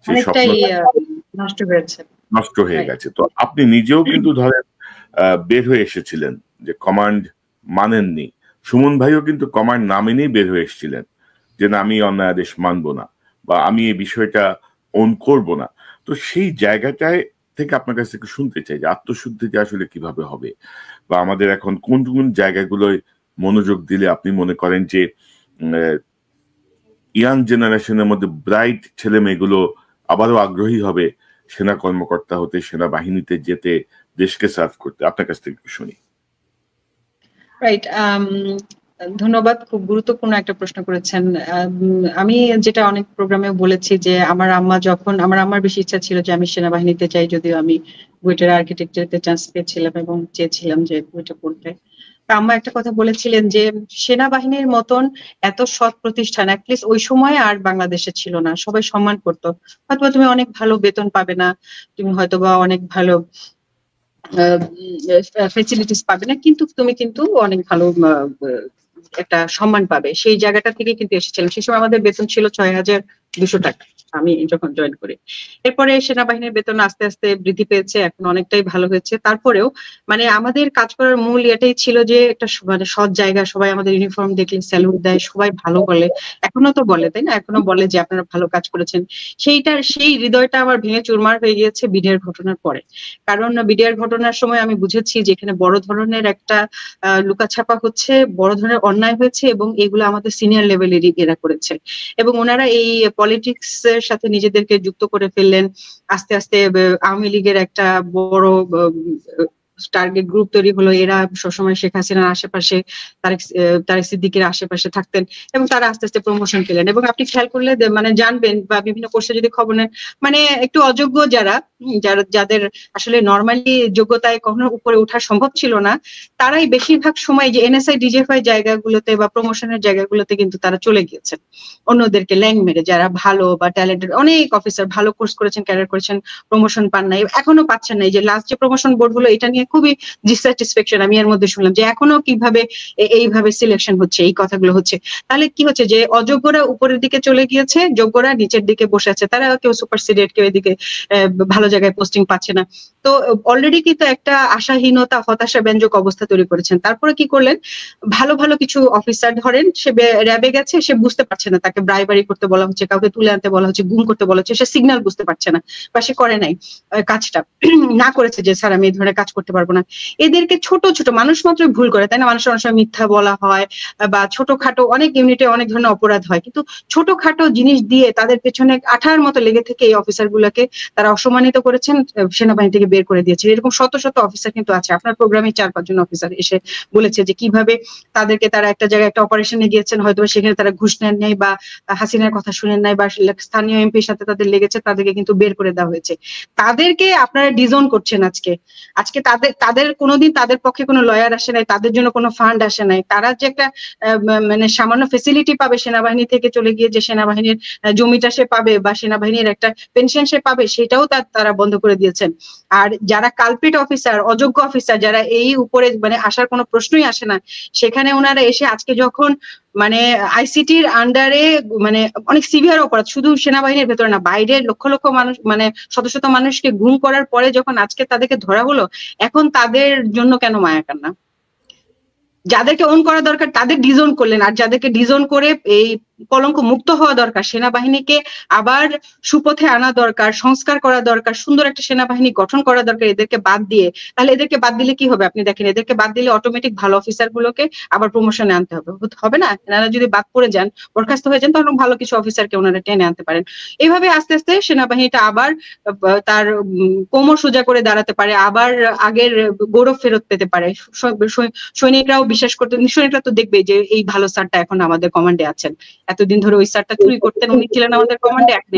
সেই স্বপ্ন নষ্ট হয়ে গেছে। তো আপনি নিজেও কিন্তু ধরেন বের হয়ে এসেছিলেন যে কমান্ড মানেননি। সুমন ভাইও কিন্তু কমান্ড না মেনেই বের হয়ে এসেছিলেন যে না, আমি অন্যায় আদেশ মানবো না বা আমি এই বিষয়টা ওন করব না। তো সেই জায়গাটায় থেকে আপনার কাছ থেকে শুনতে চাই যে আত্মশুদ্ধিটা আসলে কিভাবে হবে, বা আমাদের এখন কোন কোন জায়গাগুলোয় মনোযোগ দিলে আপনি মনে করেন যে ইয়াং জেনারেশনের মধ্যে ব্রাইট ছেলে মেয়েগুলো আবারও আগ্রহী হবে সেনা কর্মকর্তা হতে, সেনাবাহিনীতে যেতে, দেশকে সার্ভ করতে। আপনার কাছ থেকে শুনি। রাইট, ধন্যবাদ। খুব গুরুত্বপূর্ণ একটা প্রশ্ন করেছেন। আমি যেটা অনেক প্রোগ্রামে বলেছি যে আমার আম্মার বেশি ইচ্ছা ছিল যে আমি সেনাবাহিনীতে যাই, যদিও আমি বুয়েটের আর্কিটেকচারতে চান্স পেয়েছিলাম এবং চেয়েছিলাম যে বুয়েটে পড়তে। আম্মা একটা কথা বলেছিলেন যে সেনাবাহিনীর মতন এত সৎ প্রতিষ্ঠান অ্যাটলিস্ট ওই সময় আর বাংলাদেশে ছিল না। সবাই সম্মান করতো। হয়তোবা তুমি অনেক ভালো বেতন পাবে না, তুমি হয়তোবা অনেক ভালো ফেসিলিটিস পাবে না, কিন্তু তুমি কিন্তু অনেক ভালো একটা সম্মান পাবে। সেই জায়গাটা থেকে কিন্তু এসেছিলাম। সেই সময় আমাদের বেতন ছিল ৬,২০০ টাকা আমি যখন জয়েন করি। এরপরে সেনাবাহিনীর বেতন আস্তে আস্তে বৃদ্ধি পেয়েছে, এখন অনেকটাই ভালো হয়েছে। তারপরেও মানে আমাদের কাজ করার মূল এটাই ছিল যে একটা মানে সৎ জায়গা, সবাই আমাদের ইউনিফর্ম দেখলে স্যালুট দেয়, সবাই ভালো বলে, এখনো তো বলে, তাই না? এখনো বলে যে আপনারা ভালো কাজ করেছেন। সেই হৃদয়টা আমার ভেঙে চুরমার হয়ে গিয়েছে বিডিআর ঘটনার পরে। কারণ বিডিআর ঘটনার সময় আমি বুঝেছি যে এখানে বড় ধরনের একটা লুকাছাপা হচ্ছে, বড় ধরনের অন্যায় হয়েছে এবং এগুলো আমাদের সিনিয়র লেভেলেরই এরা করেছে এবং ওনারা এই পলিটিক্স এর সাথে নিজেদেরকে যুক্ত করে ফেললেন। আস্তে আস্তে আওয়ামী লীগের একটা বড় টার্গেট গ্রুপ তৈরি হলো। এরা সবসময় শেখ হাসিনার আশেপাশে, তারেক সিদ্দিকের আশেপাশে থাকতেন এবং তারা আস্তে আস্তে প্রমোশন পেলেন। এবং আপনি খেয়াল করলে মানে জানবেন বা বিভিন্ন কোর্সে যদি খবর নেন, মানে একটু অযোগ্য যাদের আসলে নর্মালি যোগ্যতায় কখনো উপরে ওঠা সম্ভব ছিল না, তারাই বেশিরভাগ সময় যে এনএসআই ডিজিএফআই জায়গাগুলোতে বা প্রমোশনের জায়গাগুলোতে কিন্তু তারা চলে গিয়েছেন অন্যদেরকে ল্যাং মেরে। যারা ভালো বা ট্যালেন্টেড অনেক অফিসার ভালো কোর্স করেছেন, ক্যারিয়ার করেছেন, প্রমোশন পান নাই, এখনো পাচ্ছেন না। এই যে লাস্ট যে প্রমোশন বোর্ড হলো, এটা নিয়ে খুবই ডিসস্যাটিসফ্যাকশন আমি এর মধ্যে শুনলাম যে এখনো কিভাবে এইভাবে সিলেকশন হচ্ছে, এই কথাগুলো হচ্ছে। তাহলে কি হচ্ছে যে অযোগ্যরা উপরের দিকে চলে গিয়েছে, যোগ্যরা নিচের দিকে বসে আছে। তারা কেউ সুপারসিডেড, কেউ এদিকে ভালো জায়গায় পোস্টিং পাচ্ছে না। তো অলরেডি কিন্তু একটা আশাহীনতা, হতাশা ব্যঞ্জক অবস্থা তৈরি করেছেন। তারপরে কি করলেন, ভালো ভালো কিছু অফিসার ধরেন সে র্যাবে গেছে, সে বুঝতে পারছে না, তাকে ব্রাইবারি করতে বলা হচ্ছে, কাউকে তুলে আনতে বলা হচ্ছে, গুম করতে বলা হচ্ছে, সে সিগন্যাল বুঝতে পারছে না বা সে করে নাই কাজটা, না করেছে যে স্যার আমি এই ধরনের কাজ করতে পারবো পারবো না। এদেরকে ছোট ছোট মানুষ মাত্রই ভুল করে, তাই না? মানুষের অনেক সময় মিথ্যা বলা হয় বা ছোটখাটো অনেক ইউনিটে অনেক ধরনের অপরাধ হয়, কিন্তু ছোটখাটো জিনিস দিয়ে তাদের পেছনে আঠার মতো লেগে থেকে এই অফিসার গুলাকে তারা অসম্মানিত করেছেন, সেনাবাহিনী থেকে বের করে দিয়েছে। এরকম শত শত অফিসার কিন্তু আছে। আপনার প্রোগ্রামে 4-5 জন অফিসার এসে বলেছে যে কিভাবে তাদেরকে তারা একটা জায়গায় একটা অপারেশনে গিয়েছেন, হয়তো সেখানে তারা ঘুষ নেন নাই বা হাসিনার কথা শুনেন নাই বা স্থানীয় এমপির সাথে তাদের লেগেছে, তাদেরকে কিন্তু বের করে দেওয়া হয়েছে। তাদেরকে আপনারা ডিজোন করছেন আজকে। আজকে তাদের কোনোদিন তাদের পক্ষে কোনো লয়ার আসে নাই, তাদের জন্য কোনো ফান্ড আসে নাই। তারা যে একটা মানে সামান্য ফেসিলিটি পাবে সেনাবাহিনী থেকে চলে গিয়ে, যে সেনাবাহিনীর জমিটা সে পাবে বা সেনাবাহিনীর একটা পেনশন সে পাবে, সেটাও তারা বন্ধ করে দিয়েছেন। আর যারা কালপ্রিট অফিসার, অযোগ্য অফিসার, যারা এই উপরে মানে আসার কোনো প্রশ্নই আসে না, সেখানে ওনারা এসে আজকে যখন মানে আইসিটির আন্ডারে মানে অনেক সিভিয়ার অপরাধ, শুধু সেনাবাহিনীর ভেতরে না, বাইরের লক্ষ লক্ষ মানুষ মানে শত শত মানুষকে গুম করার পরে যখন আজকে তাদেরকে ধরা হলো, এখন তাদের জন্য কেন মায়া কান্না? যাদেরকে ওন করা দরকার তাদের ডিজোন করলেন, আর যাদেরকে ডিজোন করে এই কলঙ্ক মুক্ত হওয়া দরকার, সেনাবাহিনীকে আবার সুপথে আনা দরকার, সংস্কার করা দরকার, সুন্দর একটা সেনাবাহিনী গঠন করা দরকার, এদেরকে বাদ দিয়ে। তাহলে এদেরকে বাদ দিলে কি হবে আপনি দেখেন, এদেরকে বাদ দিলে অটোমেটিক ভালো অফিসার গুলোকে আবার প্রমোশনে আনতে হবে না? এনারা যদি বাদ পড়ে যান, বরখাস্ত হয়ে যান, তখন ভালো কিছু অফিসারকে ওনারা টেনে আনতে পারেন। এইভাবে আস্তে আস্তে সেনাবাহিনীটা আবার তার কোমর সোজা করে দাঁড়াতে পারে, আবার আগের গৌরব ফেরত পেতে পারে। সৈনিকরাও বিশ্বাস করতে, সৈনিকরা তো দেখবে যে এই ভালো স্যারটা এখন আমাদের কমান্ডে আছেন, এতদিন ধরে ওই স্যারটা চুরি করতেন, উনি ছিলেন আমাদের কমান্ডে, এখন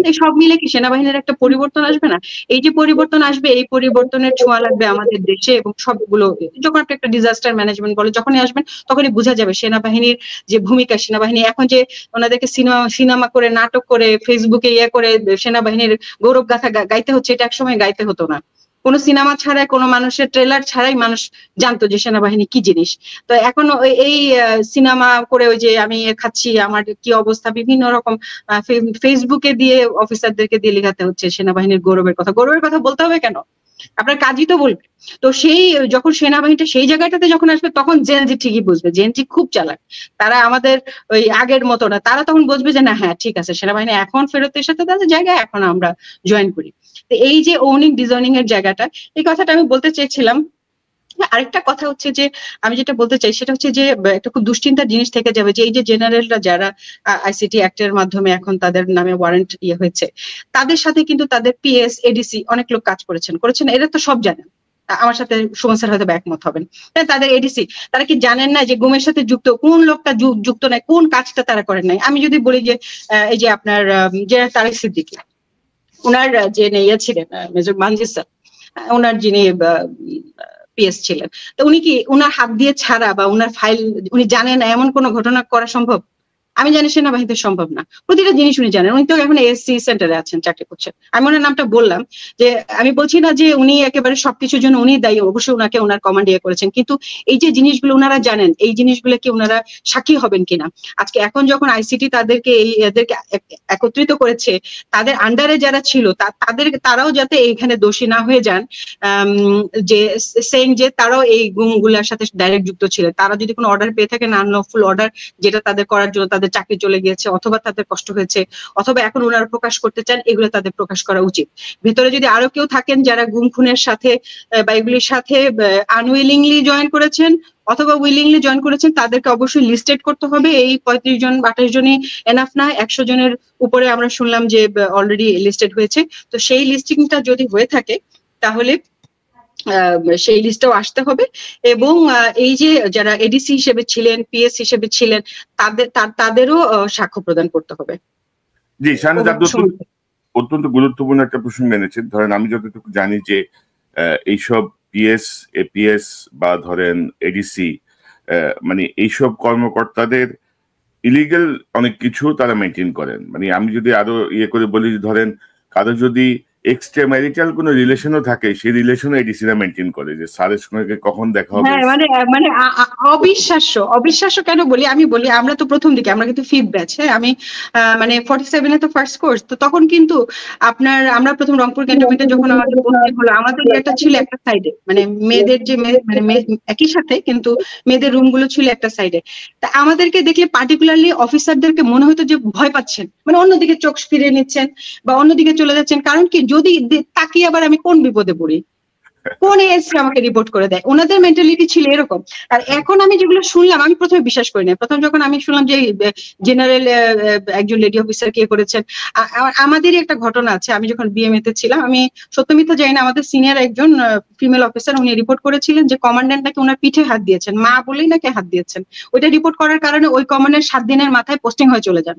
এই সব মিলে কি সেনাবাহিনীর একটা পরিবর্তন আসবে না? এই যে পরিবর্তন আসবে, এই পরিবর্তনের ছোঁয়া লাগবে আমাদের দেশে, এবং সবগুলো যখন আপনি একটা ডিজাস্টার ম্যানেজমেন্ট বলে যখনই আসবেন, তখনই বোঝা যাবে সেনাবাহিনীর যে ভূমিকা। সেনাবাহিনী এখন যে ওনাদেরকে সিনেমা করে, নাটক করে, ফেসবুকে করে সেনাবাহিনীর গৌরব গাথা গাইতে হচ্ছে, এটা একসময় গাইতে হতো না। কোনো সিনেমা ছাড়াই, কোনো মানুষের ট্রেলার ছাড়াই মানুষ জানতো যে সেনাবাহিনী কি জিনিস। তো এখন এই সিনেমা করে ওই যে আমি খাচ্ছি, আমার কি অবস্থা, বিভিন্ন রকম ফেসবুকে দিয়ে অফিসারদেরকে দিয়ে লেখাতে হচ্ছে সেনাবাহিনীর গৌরবের কথা। গৌরবের কথা বলতে হবে কেন? আপনার কাজই তো বলবে। তো সেই যখন সেনাবাহিনীটা সেই জায়গাটাতে যখন আসবে, তখন জেনজি ঠিকই বুঝবে। জেনজি খুব চালাক, তারা আমাদের ওই আগের মতো না। তারা তখন বুঝবে যে না, হ্যাঁ ঠিক আছে, সেনাবাহিনী এখন ফেরত এসেছে তাদের জায়গায়, এখন আমরা জয়েন করি। তো এই যে ওনিং ডিজয়নিং এর জায়গাটা, এই কথাটা আমি বলতে চেয়েছিলাম। আরেকটা কথা হচ্ছে যে আমি যেটা বলতে চাই সেটা হচ্ছে যে একটা খুব দুশ্চিন্তার জিনিস থেকে যাবে, যে এই যে জেনারেলরা যারা আইসিটি অ্যাক্টের মাধ্যমে এখন তাদের নামে ওয়ারেন্ট হয়েছে, তাদের সাথে কিন্তু তাদের পিএস, এডিসি অনেক লোক কাজ করেছেন, এরা তো সব জানেন। আমার সাথে সুমন স্যার হয়তো একমত হবেন। তাদের এডিসি, তারা কি জানেন না যে গুমের সাথে যুক্ত কোন লোকটা যুক্ত নাই, কোন কাজটা তারা করেন নাই? আমি যদি বলি যে এই যে আপনার যে তারেক সিদ্দিকী, ওনার যে ইয়ে ছিলেন মেজর মানজির স্যার, ওনার যিনি পিএস ছিলেন, তো উনি কি উনার হাত দিয়ে ছাড়া বা উনার ফাইল উনি জানেন এমন কোনো ঘটনা করা সম্ভব? আমি জানি সেনাবাহিনীতে সম্ভব না। প্রতিটা জিনিস উনি জানেন। উনি তো এখন এসসি সেন্টারে আছেন, চাকরি করছেন। আমি ওনার নামটা বললাম, যে আমি বলছি না যে উনি একেবারে সবকিছুর জন্য উনি দায়ী, অবশ্যই ওনাকে ওনার কমান্ড করেছেন, কিন্তু এই যে জিনিসগুলো ওনারা জানেন, এই জিনিসগুলো কি ওনারা সাক্ষী হবেন কিনা? আজকে এখন যখন আইসিটি তাদেরকে এদেরকে একত্রিত করেছে, তাদের আন্ডারে যারা ছিল তারাও যাতে এইখানে দোষী না হয়ে যান, যে সেইং যে তারাও এই গুমগুলোর সাথে ডাইরেক্ট যুক্ত ছিলেন। তারা যদি কোনো অর্ডার পেয়ে থাকেন, আনলফুল অর্ডার, যেটা তাদের করার জন্য তাদের চাকরি চলে গিয়েছে, অথবা তাদের কষ্ট হয়েছে, অথবা এখন ওনারা প্রকাশ করতে চান, এগুলো তাদের প্রকাশ করা উচিত। ভেতরে যদি আরো কেউ থাকেন যারা গুম খুনের সাথে বা এগুলির সাথে আনউইলিংলি জয়েন করেছেন অথবা উইলিংলি জয়েন করেছেন, তাদেরকে অবশ্যই লিস্টেড করতে হবে। এই 35 জন 28 জনই এনাফ না, 100 জনের উপরে আমরা শুনলাম যে অলরেডি লিস্টেড হয়েছে। তো সেই লিস্টিংটা যদি হয়ে থাকে, তাহলে সেই লিস্টেও আসতে হবে, এবং এই যে যারা এডিসি হিসেবে ছিলেন, পিএস হিসেবে ছিলেন, তাদেরও সাক্ষ্য প্রদান করতে হবে। জি, শাহনাজ, আপনি অত্যন্ত গুরুত্বপূর্ণ একটা প্রসঙ্গ এনেছেন। ধরেন আমি যতটুকু জানি যে এইসব পিএস, এপিএস বা ধরেন এডিসি, মানে এইসব কর্মকর্তাদের ইলিগাল অনেক কিছু তারা মেনটেন করেন। মানে আমি যদি আরো করে বলি, ধরেন কারো যদি এক্সট্রা ম্যারিটাল কোনো রিলেশনও থাকে, সেই রিলেশনও এডিসিরা মেনটেন করে, যে স্যারের সঙ্গে কখন দেখা হবে। হ্যাঁ, মানে অবিশ্বাস্য কেন বলি, আমি বলি আমরা তো প্রথম দিকে, আমরা কিন্তু 5th ব্যাচ, হ্যাঁ, আমি মানে 47 এ তো ফার্স্ট কোর্স, তো তখন কিন্তু আমরা প্রথম রংপুর ক্যান্টনমেন্টে যখন আমাদের পোস্টিং হলো, আমাদের এটা ছিল একটা সাইডে, মানে মেয়েদের যে মানে একই সাথে, কিন্তু মেয়েদের রুম গুলো ছিল একটা সাইডে। তা আমাদেরকে দেখলে পার্টিকুলারলি অফিসারদেরকে মনে হতো যে ভয় পাচ্ছেন, মানে অন্যদিকে চোখ ফিরিয়ে নিচ্ছেন বা অন্যদিকে চলে যাচ্ছেন। কারণ কি, যদি তাকিয়ে আবার আমি কোন বিপদে পড়ি, কোন এসে আমাকে রিপোর্ট করে দেয়, ওনাদের মেন্টালিটি ছিল এরকম। আর এখন আমি যেগুলো শুনলাম, আমি প্রথমে বিশ্বাস করি না। প্রথম যখন আমি শুনলাম যে জেনারেল একজন লেডি অফিসার কে করেছেন, আমাদেরই একটা ঘটনা আছে। আমি যখন বিএমএ তে ছিলাম, আমি সত্য মিথ্যা জানি না, আমাদের সিনিয়র একজন ফিমেল অফিসার উনি রিপোর্ট করেছিলেন যে কমান্ড্যান্ট নাকি ওনার পিঠে হাত দিয়েছেন, মা বলেই নাকি হাত দিয়েছেন। ওইটা রিপোর্ট করার কারণে ওই কমান্ডেন্ট 7 দিনের মাথায় পোস্টিং হয়ে চলে যান।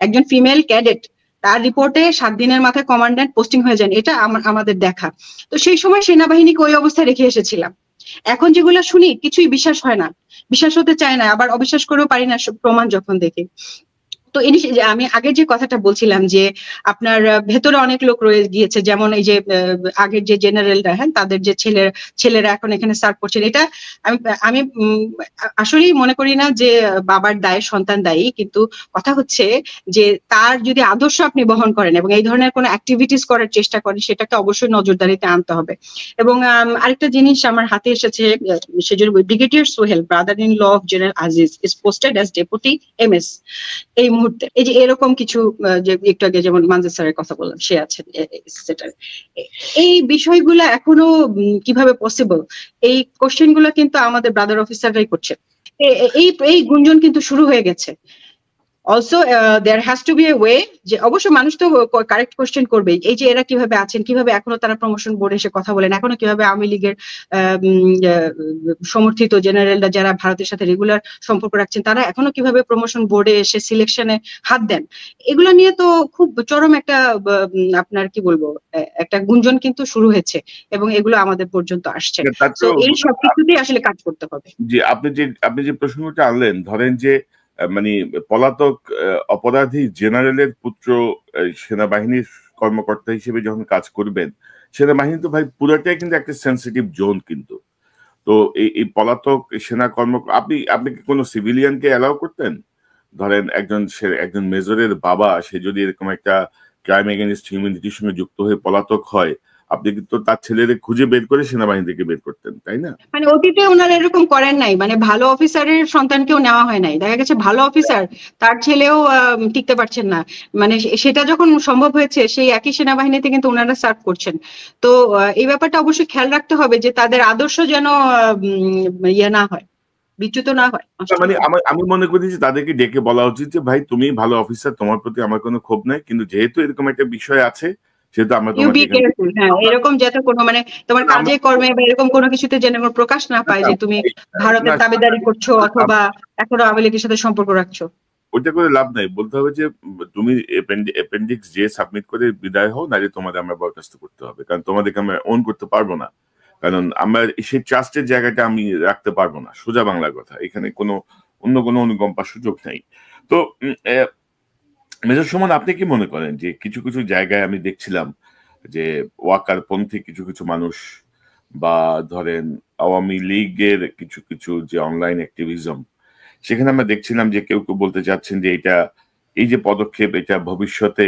একজন ফিমেল ক্যাডেট, তার রিপোর্টে 7 দিনের মাথায় কমান্ড্যান্ট পোস্টিং হয়ে যান, এটা আমাদের দেখা। তো সেই সময় সেনাবাহিনীকে ওই অবস্থায় রেখে এসেছিলাম। এখন যেগুলো শুনি কিছুই বিশ্বাস হয় না, বিশ্বাস হতে চায় না, আবার অবিশ্বাস করেও পারি না প্রমাণ যখন দেখি। তো আমি আগের যে কথাটা বলছিলাম যে আপনার ভেতরে অনেক লোক রয়ে গিয়েছে, যেমন এই যে আগের যে জেনারেলরা, হ্যাঁ, তাদের যে ছেলেরা এখন এখানে সার্ভ করছেন। এটা আমি আসলেই মনে করি না যে বাবার দায় সন্তান দায়ী, কিন্তু কথা হচ্ছে যে তার যদি আদর্শ আপনি বহন করেন এবং এই ধরনের কোনো অ্যাক্টিভিটিস করার চেষ্টা করেন, সেটাকে অবশ্যই নজরদারিতে আনতে হবে। এবং আরেকটা জিনিস আমার হাতে এসেছে, সেজন্য brigadier Sohail, brother in law of general Aziz, is posted as deputy MS এই মুহূর্তে। এই যে এরকম কিছু, যে একটু আগে যেমন মানজুর স্যারের কথা বললাম, সে আছেন সেটা। এই বিষয়গুলো এখনো কিভাবে পসিবল, এই কোশ্চেন গুলো কিন্তু আমাদের ব্রাদার অফিসাররাই করছে। এই গুঞ্জন কিন্তু শুরু হয়ে গেছে। Also there has to be a way, যে অবশ্য মানুষ তো কারেক্ট কোশ্চেন করবে, এই যে এরা কিভাবে আছেন, কিভাবে এখনো তারা প্রমোশন বোর্ডে এসে কথা বলেন, এখনো কিভাবে আওয়ামী লীগের সমর্থিত জেনারেলরা যারা ভারতের সাথে রেগুলার সম্পর্ক রাখছেন, তারা এখনো কিভাবে প্রমোশন বোর্ডে এসে সিলেকশনে হাত দেন। এগুলো নিয়ে তো খুব চরম একটা আপনার কি বলবো একটা গুঞ্জন কিন্তু শুরু হয়েছে এবং এগুলো আমাদের পর্যন্ত আসছে। তো এই সবকিছুতেই আসলে কাজ করতে হবে। জি, আপনি যে প্রসঙ্গটা আনলেন, ধরেন যে মানে পলাতক অপরাধী জেনারেলের পুত্র সেনাবাহিনীর কর্মকর্তা হিসেবে যখন কাজ করবেন, সেনাবাহিনী তো ভাই পুরোটাই কিন্তু একটা সেন্সিটিভ জোন। কিন্তু তো এই পলাতক সেনা আপনি কি কোনো সিভিলিয়ানকে অ্যালাউ করতেন? ধরেন একজন মেজরের বাবা, সে যদি এরকম একটা ক্রাইম এগেইনস্ট হিউম্যানিটির সঙ্গে যুক্ত হয়ে পলাতক হয়, আপনি কিন্তু তার ছেলেদের খুঁজে বের করে সেনাবাহিনী থেকে বের করতেন, তাই না? মানে অতীতে ওনারা এরকম করেন নাই, মানে ভালো অফিসারের সন্তানকেও নেওয়া হয় নাই। দেখা গেছে ভালো অফিসার, তার ছেলেও টিকতে পারছেন না। মানে সেটা যখন সম্ভব হয়েছে, সেই একই সেনাবাহিনীতে কিন্তু ওনারা সার্ভ করছেন। তো এই ব্যাপারটা অবশ্যই খেয়াল রাখতে হবে যে তাদের আদর্শ যেন ইয়ে না হয়, বিচ্যুত না হয়। মানে আমি মনে করি যে তাদেরকে ডেকে বলা উচিত যে ভাই তুমি ভালো অফিসার, তোমার প্রতি আমার কোনো ক্ষোভ নাই, কিন্তু যেহেতু এরকম একটা বিষয় আছে, সেহেতু আমরা এরকম যাতে কোনো মানে তোমার কাজে কর্মে বা এরকম কোনো কিছুতে যেন প্রকাশ না পায় যে তুমি ভারতের দাবিদারি করছো অথবা এখনো আওয়ামী লীগের সাথে সম্পর্ক রাখছো। ওইটা করে লাভ নাই, বলতে হবে যে তুমি অ্যাপেন্ডিক্স যে সাবমিট করে বিদায় হও, নাহলে তোমাদের আমরা বরখাস্ত করতে হবে, কারণ তোমাদেরকে আমরা ওন করতে পারবো না, কারণ আমরা সেই ট্রাস্টের জায়গাটা আমি রাখতে পারবো না। সোজা বাংলা কথা, এখানে অন্য কোনো অনুকম্পার সুযোগ নাই। তো মেজর সুমন, আপনি কি মনে করেন যে কিছু কিছু জায়গায় আমি দেখছিলাম যে ওয়াকার পন্থী কিছু মানুষ, বা ধরেন আওয়ামী লীগের কিছু যে অনলাইন অ্যাক্টিভিজম, সেখানে আমরা দেখছিলাম যে কেউ কেউ বলতে চাচ্ছেন যে এই যে পদক্ষেপ, এটা ভবিষ্যতে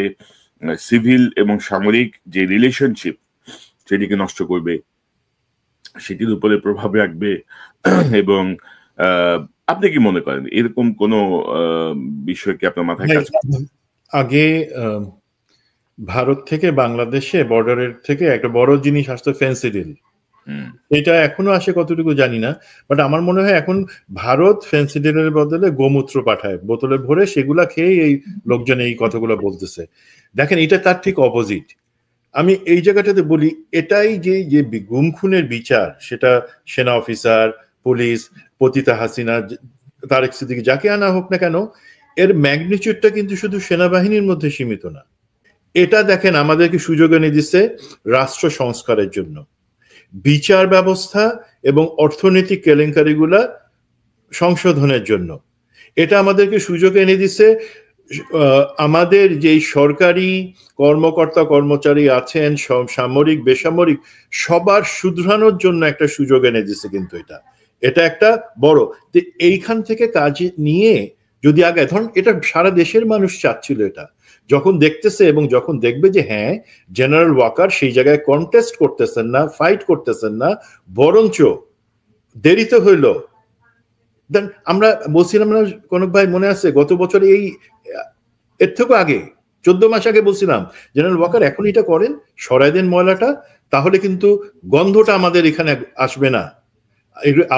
সিভিল এবং সামরিক যে রিলেশনশিপ সেটিকে নষ্ট করবে, সেটির উপরে প্রভাব রাখবে। এবং আপনি কি মনে করেন এরকম কোন বিষয় কি আপনার মাথায় কাজ করে? আগে ভারত থেকে বাংলাদেশে বর্ডারের থেকে একটা বড় জিনিস আসতো ফেন্সিডিল। এটা এখনো আসে কতটুকু জানি না, বাট আমার মনে হয় এখন ভারত ফেন্সিডিলের বদলে গোমূত্র পাঠায় বোতলে ভরে, সেগুলা খেয়ে এই লোকজন এই কথাগুলো বলতেছে। দেখেন, এটা তার ঠিক অপোজিট। আমি এই জায়গাটাতে বলি, এটাই যে গুম খুনের বিচার, সেটা সেনা অফিসার, পুলিশ, পতিতা হাসিনা, তারেক সিদ্দিকী, যাকে আনা হোক না কেন, এর ম্যাগনিচিউডটা কিন্তু শুধু সেনাবাহিনীর মধ্যে সীমিত না। এটা দেখেন আমাদেরকে সুযোগ এনে দিচ্ছে রাষ্ট্র সংস্কারের জন্য, বিচার ব্যবস্থা এবং অর্থনৈতিক কেলেঙ্কারিগুলা সংশোধনের জন্য। এটা আমাদেরকে সুযোগ এনে দিচ্ছে আমাদের যেই সরকারি কর্মকর্তা কর্মচারী আছেন, সামরিক বেসামরিক, সবার শুধরানোর জন্য একটা সুযোগ এনে দিচ্ছে। কিন্তু এটা একটা বড়, এইখান থেকে কাজ নিয়ে যদি আগে, ধরুন এটা সারা দেশের মানুষ চাচ্ছিল, এটা যখন দেখতেছে এবং যখন দেখবে যে হ্যাঁ জেনারেল ওয়াকার সেই জায়গায় কন্টেস্ট করতেছেন না, ফাইট করতেছেন না, বরঞ্চ দেরিতে হইল। দেন আমরা বলছিলাম না কনক ভাই, মনে আছে গত বছর এর থেকে আগে 14 মাস আগে বলছিলাম জেনারেল ওয়াকার এখন এটা করেন, সরাই দেন ময়লাটা, তাহলে কিন্তু গন্ধটা আমাদের এখানে আসবে না।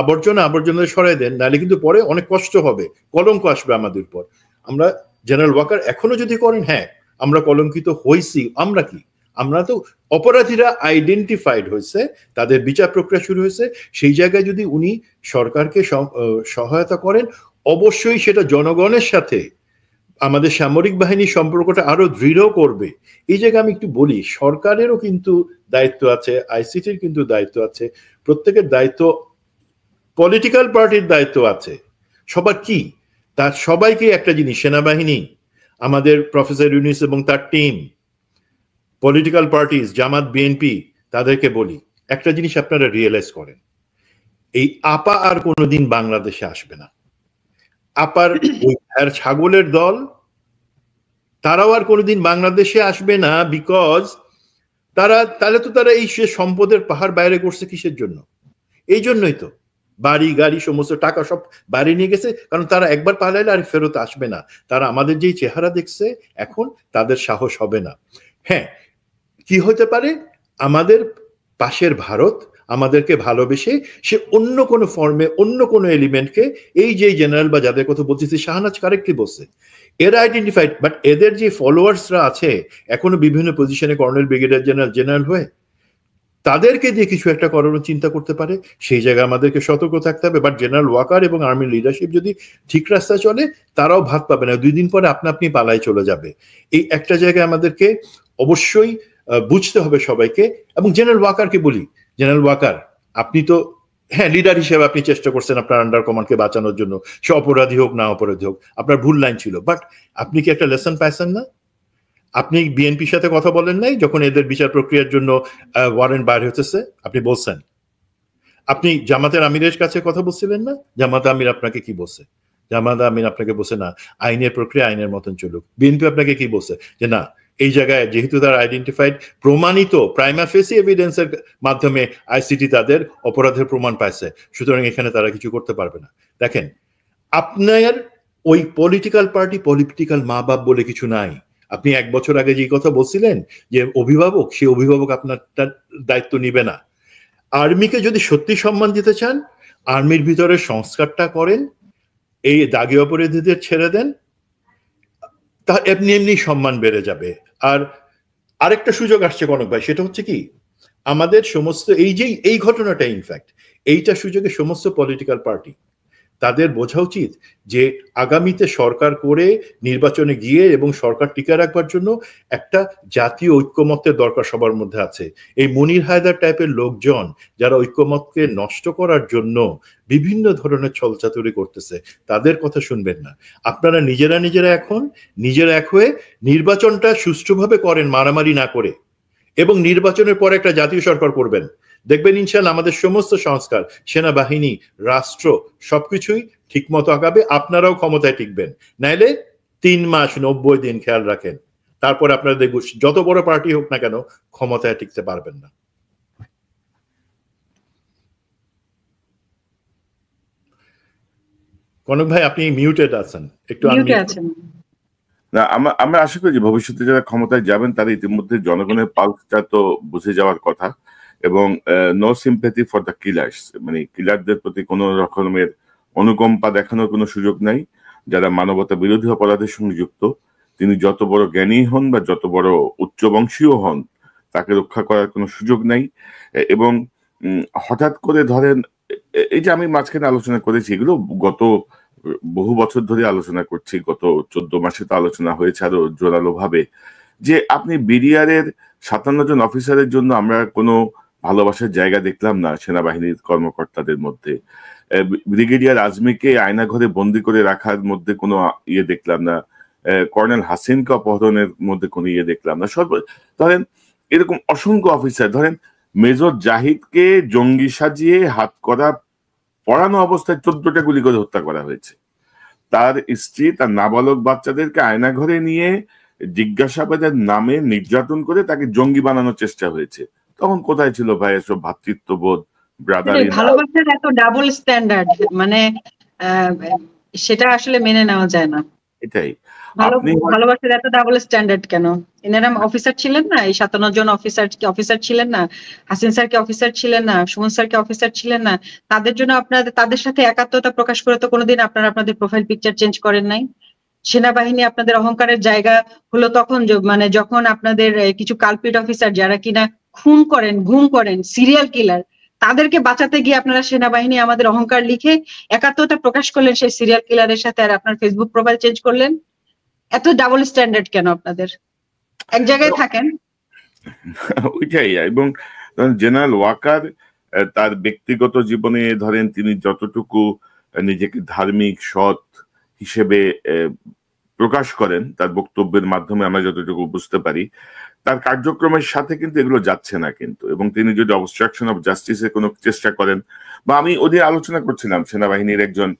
আবর্জনা সরাই দেন, নাহলে কিন্তু পরে অনেক কষ্ট হবে, কলঙ্ক আসবে আমাদের উপর। আমরা জেনারেল ওয়াকার এখনো যদি করেন, হ্যাঁ আমরা কলঙ্কিত হয়েছি। আমরা কি, আমরা তো অপরাধীরা আইডেন্টিফাইড হয়েছে, তাদের বিচার প্রক্রিয়া শুরু হয়েছে, সেই জায়গায় যদি উনি সরকারকে সহায়তা করেন, অবশ্যই সেটা জনগণের সাথে আমাদের সামরিক বাহিনীর সম্পর্কটা আরো দৃঢ় করবে। এই জায়গায় আমি একটু বলি, সরকারেরও কিন্তু দায়িত্ব আছে, আইসিটির কিন্তু দায়িত্ব আছে, প্রত্যেকের দায়িত্ব, পলিটিক্যাল পার্টির দায়িত্ব আছে। সবার কি, তার সবাইকে একটা জিনিস, সেনাবাহিনী, আমাদের প্রফেসর ইউনূস এবং তার টিম, পলিটিক্যাল পার্টিজ, জামাত, বিএনপি, তাদেরকে বলি একটা জিনিস আপনারা রিয়েলাইজ করেন, এই আপা আর কোনোদিন বাংলাদেশে আসবে না। আপার ওই ছাগলের দল, তারাও আর কোনোদিন বাংলাদেশে আসবে না। বিকজ তারা এই সম্পদের পাহাড় বাইরে করছে কিসের জন্য? এই জন্যই তো বাড়ি গাড়ি সমস্ত টাকা সব বাইরে নিয়ে গেছে, কারণ তারা একবার পালাইলে আর ফেরত আসবে না। তারা আমাদের যেই চেহারা দেখছে এখন, তাদের সাহস হবে না। হ্যাঁ, কি হতে পারে, আমাদের পাশের ভারত আমাদেরকে ভালোবেসে সে অন্য কোনো ফর্মে, অন্য কোনো এলিমেন্টকে, এই যে জেনারেল বা যাদের কথা বলতেছি, শাহনাজ কারেক্টলি বলছে, এরা আইডেন্টিফাইড, বাট এদের যে ফলোয়ার্সরা আছে এখনো বিভিন্ন পজিশনে, কর্নেল, ব্রিগেডিয়ার জেনারেল হয়ে, তাদেরকে দিয়ে কিছু একটা করার চিন্তা করতে পারে। সেই জায়গায় আমাদেরকে সতর্ক থাকতে হবে। বাট জেনারেল ওয়াকার এবং আর্মির লিডারশিপ যদি ঠিক রাস্তায় চলে, তারাও ভাত পাবে না, 2 দিন পরে আপনি পালাই চলে যাবে। এই একটা জায়গায় আমাদেরকে অবশ্যই বুঝতে হবে সবাইকে। এবং জেনারেল ওয়াকারকে বলি, জেনারেল ওয়াকার, আপনি তো হ্যাঁ লিডার হিসেবে আপনি চেষ্টা করছেন আপনার আন্ডার কমান্ডকে বাঁচানোর জন্য, সে অপরাধী হোক না অপরাধী হোক, আপনার ভুল লাইন ছিল, বাট আপনি কি একটা লেসন পাইছেন না? আপনি বিএনপির সাথে কথা বলেন নাই যখন এদের বিচার প্রক্রিয়ার জন্য ওয়ারেন্ট বাইর হতেছে? আপনি বলছেন। আপনি জামাতের আমিরের কাছে কথা বলছিলেন না? জামাত আমির আপনাকে কি বলছে? জামাত আমির আপনাকে বলছে না আইনের প্রক্রিয়া আইনের মতন চলুক। বিএনপি আপনাকে কি বলছে? যে না, এই জায়গায় যেহেতু তারা আইডেন্টিফাইড, প্রমাণিত প্রাইমা ফেসি এভিডেন্সের মাধ্যমে আইসিটি তাদের অপরাধের প্রমাণ পাইছে, সুতরাং এখানে তারা কিছু করতে পারবে না। দেখেন, আপনার ওই পলিটিক্যাল পার্টি, পলিটিক্যাল মা বাপ বলে কিছু নাই। আপনি 1 বছর আগে যে কথা বলছিলেন যে অভিভাবক, সেই অভিভাবক আপনার দায়িত্ব নিবে না। আর্মিকে যদি সত্যি সম্মান দিতে চান, আর্মির ভিতরে সংস্কারটা করেন, এই দাগী অপরাধীদের ছেড়ে দেন, তা এমনি এমনি সম্মান বেড়ে যাবে। আর আরেকটা সুযোগ আসছে কনক ভাই, সেটা হচ্ছে কি, আমাদের সমস্ত এই ঘটনাটা, ইনফ্যাক্ট এইটা সুযোগে সমস্ত পলিটিক্যাল পার্টি, তাদের বোঝা উচিত যে আগামীতে সরকার করে নির্বাচনে গিয়ে এবং সরকার টিকে রাখবার জন্য একটা জাতীয় ঐক্যমত্যের দরকার সবার মধ্যে আছে। এই মনির হায়দার টাইপের লোকজন যারা ঐক্যমতকে নষ্ট করার জন্য বিভিন্ন ধরনের ছলচাতুরি করতেছে, তাদের কথা শুনবেন না। আপনারা নিজেরা এখন এক হয়ে নির্বাচনটা সুষ্ঠুভাবে করেন, মারামারি না করে, এবং নির্বাচনের পরে একটা জাতীয় সরকার করবেন। দেখবেন ইনশাআল্লাহ আমাদের সমস্ত সংস্কার, সেনাবাহিনী, রাষ্ট্র সবকিছুই ঠিক মতো আগাবে, আপনারাও ক্ষমতায় টিকবেন। নাইলে 3 মাস 90 দিন খেয়াল রাখেন, তারপরে আপনারা দেখব যত বড় পার্টি হোক না কেন ক্ষমতায় টিকতে পারবেন না। কনক ভাই আপনি মিউটেড আছেন, একটু না, আমরা আশা করি যে ভবিষ্যতে যারা ক্ষমতায় যাবেন তারা ইতিমধ্যে জনগণের পালসটা তো বুঝে যাওয়ার কথা, এবং no sympathy for the killers, মানে কিলারদের প্রতি কোনো রকমের অনুকম্পা দেখানোর কোনো সুযোগ নাই। যারা মানবতা বিরোধী অপরাধের সঙ্গে যুক্ত, তিনি যত বড় জ্ঞানী হন বা যত বড় উচ্চবংশীয় হন, তাকে রক্ষা করার কোনো সুযোগ নাই। এবং হঠাৎ করে ধরেন, এই যে আমি মাঝখানে আলোচনা করেছি, এগুলো গত বহু বছর ধরে আলোচনা করছি, গত 14 মাসে তো আলোচনা হয়েছে আরো জোরালো ভাবে, যে আপনি বিডিআরের 57 জন অফিসারের জন্য আমরা কোনো ভালোবাসার জায়গা দেখলাম না সেনাবাহিনীর কর্মকর্তাদের মধ্যে। ব্রিগেডিয়ার আজমিকে আয়নাঘরে বন্দি করে রাখার মধ্যে কোনো ইয়ে দেখলাম না, কর্নেল হাসিনকে অপহরণের মধ্যে কোনো ইয়ে দেখলাম না। ধরেন এরকম অসংখ্য অফিসার, ধরেন মেজর জাহিদকে জঙ্গি সাজিয়ে হাত করা পড়ানো অবস্থায় 14টা গুলি করে হত্যা করা হয়েছে। তার স্ত্রী তার নাবালক বাচ্চাদেরকে আয়নাঘরে নিয়ে জিজ্ঞাসাবাদের নামে নির্যাতন করে তাকে জঙ্গি বানানোর চেষ্টা হয়েছে। তখন কোথায় ছিল ভাই এসব ভ্রাতৃত্ববোধ, ব্রাদারলি? ভালোবাসার এত ডাবল স্ট্যান্ডার্ড, মানে সেটা আসলে মেনে নেওয়া যায় না। এটাই আপনি ভালোবাসার এত ডাবল স্ট্যান্ডার্ড কেন? এনারা অফিসার ছিলেন না? এই 57 জন অফিসার ছিলেন না? হাসিন স্যার কি অফিসার ছিলেন না? সুমন স্যার কি অফিসার ছিলেন না? তাদের জন্য আপনাদের তাদের সাথে একাত্মতা প্রকাশ করে তো কোনোদিন আপনারা আপনাদের প্রোফাইল পিকচার চেঞ্জ করেন নাই। সেনাবাহিনী আপনাদের অহংকারের জায়গা হলো তখন মানে যখন আপনাদের কিছু কালপিট অফিসার যারা কিনা খুন করেন, গুম করেন, সিরিয়াল কিলার, তাদেরকে বাঁচাতে গিয়ে আপনারা সেনাবাহিনী আমাদের অহংকার লিখে একাত্মতা প্রকাশ করলেন সেই সিরিয়াল কিলারের সাথে, আর আপনার ফেসবুক প্রোফাইল চেঞ্জ করলেন। এত ডাবল স্ট্যান্ডার্ড কেন আপনাদের? এক জায়গায় থাকেন। ওইটাই। এবং জেনারেল ওয়াকার তার ব্যক্তিগত জীবনে ধরেন তিনি যতটুকু নিজেকে ধার্মিক সৎ হিসেবে প্রকাশ করেন তার বক্তব্যের মাধ্যমে আমরা যতটুকু বুঝতে পারি, তার কার্যক্রমের সাথে কিন্তু এগুলো যাচ্ছে না কিন্তু। এবং তিনি যদি অবস্ট্রাকশন অফ জাস্টিসের কোনো চেষ্টা করেন, বা আমি ওদের আলোচনা করছিলাম সেনাবাহিনীর একজন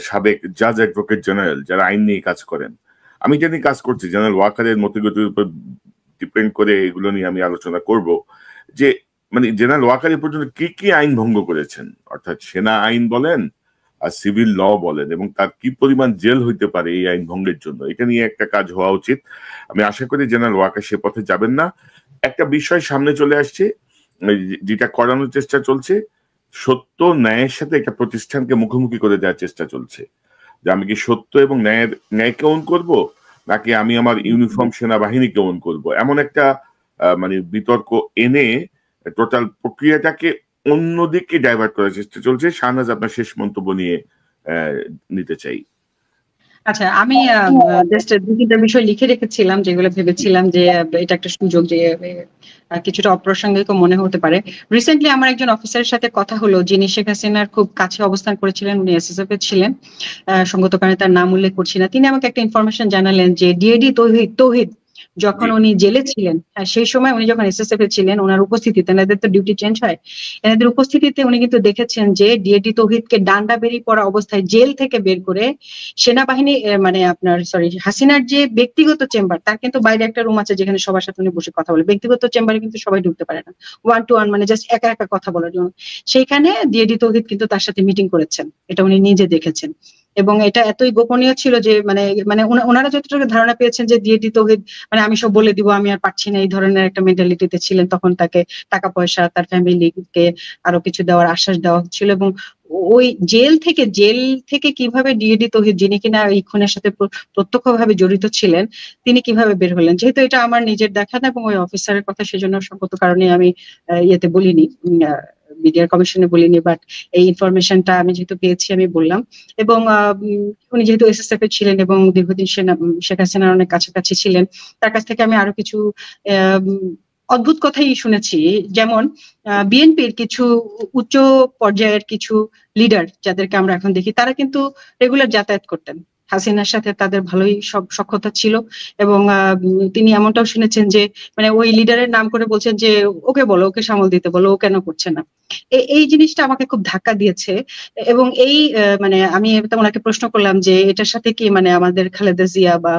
সাবেক জাজ অ্যাডভোকেট জেনারেল যারা আইন নিয়ে কাজ করেন, আমি জানি কাজ করছি জেনারেল ওয়াকারের মতিগতির উপর ডিপেন্ড করে এগুলো নিয়ে আমি আলোচনা করব, যে মানে জেনারেল ওয়াকার পর্যন্ত কি কি আইন ভঙ্গ করেছেন, অর্থাৎ সেনা আইন বলেন আর সিভিল ল বলেন, এবং তার কি পরিমাণ জেল হইতে পারে এই আইন ভঙ্গের জন্য, এটা নিয়ে একটা কাজ হওয়া উচিত। আমি আশা করি জেনারেল ওয়াকার সে পথে যাবেন না। একটা বিষয় সামনে চলে আসছে যেটা করানোর চেষ্টা চলছে, সত্য ন্যায়ের সাথে একটা প্রতিষ্ঠানকে মুখোমুখি করে দেওয়ার চেষ্টা চলছে, যে আমি কি সত্য এবং ন্যায়কে ওন করব, নাকি আমি আমার ইউনিফর্ম সেনাবাহিনীকে ওন করব, এমন একটা মানে বিতর্ক এনে টোটাল প্রক্রিয়াটাকে অন্যদিকে ডাইভার্ট করার চেষ্টা চলছে। শাহনাজ, আপনার শেষ মন্তব্য নিয়ে নিতে চাই। আচ্ছা, আমি জাস্ট দুইটা বিষয় লিখে রেখেছিলাম যেগুলো ভেবেছিলাম যে এটা একটা সুযোগ, যে কিছুটা অপ্রাসঙ্গিক মনে হতে পারে। রিসেন্টলি আমার একজন অফিসারের সাথে কথা হলো যিনি শেখ হাসিনার খুব কাছে অবস্থান করেছিলেন, উনি এসএসএফ এ ছিলেন, সঙ্গত কারণে তার নাম উল্লেখ করছি না। তিনি আমাকে একটা ইনফরমেশন জানালেন যে ডিএডি তৌহিদ যখন উনি জেলে ছিলেন, সেই সময় উনি যখন এসএসএফ এ ছিলেন, ওনার উপস্থিতিতে, এনাদের তো ডিউটি চেঞ্জ হয়, এনাদের উপস্থিতিতে উনি কিন্তু দেখেছেন যে ডিএডি তৌহিদকে ডান্ডা বেরিয়ে পড়া অবস্থায় জেল থেকে বের করে সেনাবাহিনী মানে আপনার হাসিনার যে ব্যক্তিগত চেম্বার, তার কিন্তু বাইরে একটা রুম আছে যেখানে সবার সাথে উনি বসে কথা বলে। ব্যক্তিগত চেম্বারে কিন্তু সবাই ঢুকতে পারে না, 1 to 1 মানে জাস্ট একা একা কথা বলার জন্য। সেইখানে ডিএডি তৌহিদ কিন্তু তার সাথে মিটিং করেছেন, এটা উনি নিজে দেখেছেন। এবং এটা এতই গোপনীয় ছিল যে মানে ওনারা যতটুকু ধারণা পেয়েছেন যে ডিএডি তৌহিদ মানে আমি সব বলে দিব, আমি আর পারছি না, এই ধরনের একটা মেন্টালিটিতে ছিলেন। তখন তাকে টাকা পয়সা, তার ফ্যামিলিকে আরো কিছু দেওয়ার আশ্বাস দেওয়া হচ্ছিল। এবং ওই জেল থেকে কিভাবে ডিএডি তৌহিদ, যিনি কিনা এই খুনের সাথে প্রত্যক্ষভাবে জড়িত ছিলেন, তিনি কিভাবে বের হলেন, যেহেতু এটা আমার নিজের দেখা না এবং ওই অফিসারের কথা, সেজন্য সঙ্গত কারণে আমি ইয়েতে বলিনি, মিডিয়া কমিশনে বলিনি, বাট এই ইনফরমেশনটা আমি যেহেতু পেয়েছি আমি বললাম। এবং উনি যেহেতু এসএসএফ এ ছিলেন এবং দীর্ঘদিন শেখ হাসিনার অনেক কাছাকাছি ছিলেন, তার কাছ থেকে আমি আরো কিছু অদ্ভুত কথাই শুনেছি। যেমন বিএনপির কিছু উচ্চ পর্যায়ের কিছু লিডার যাদেরকে আমরা এখন দেখি, তারা কিন্তু রেগুলার যাতায়াত করতেন, হাসিনার সাথে তাদের ভালোই সব সখ্যতা ছিল। এবং তিনি এমনটাও শুনেছেন যে মানে ওই লিডারের নাম করে বলছেন যে ওকে বলো, ওকে সামাল দিতে বলো, ও কেন করছে না। এই জিনিসটা আমাকে খুব ধাক্কা দিয়েছে। এবং এই মানে আমি ওনাকে প্রশ্ন করলাম যে এটার সাথে কি মানে আমাদের খালেদা জিয়া বা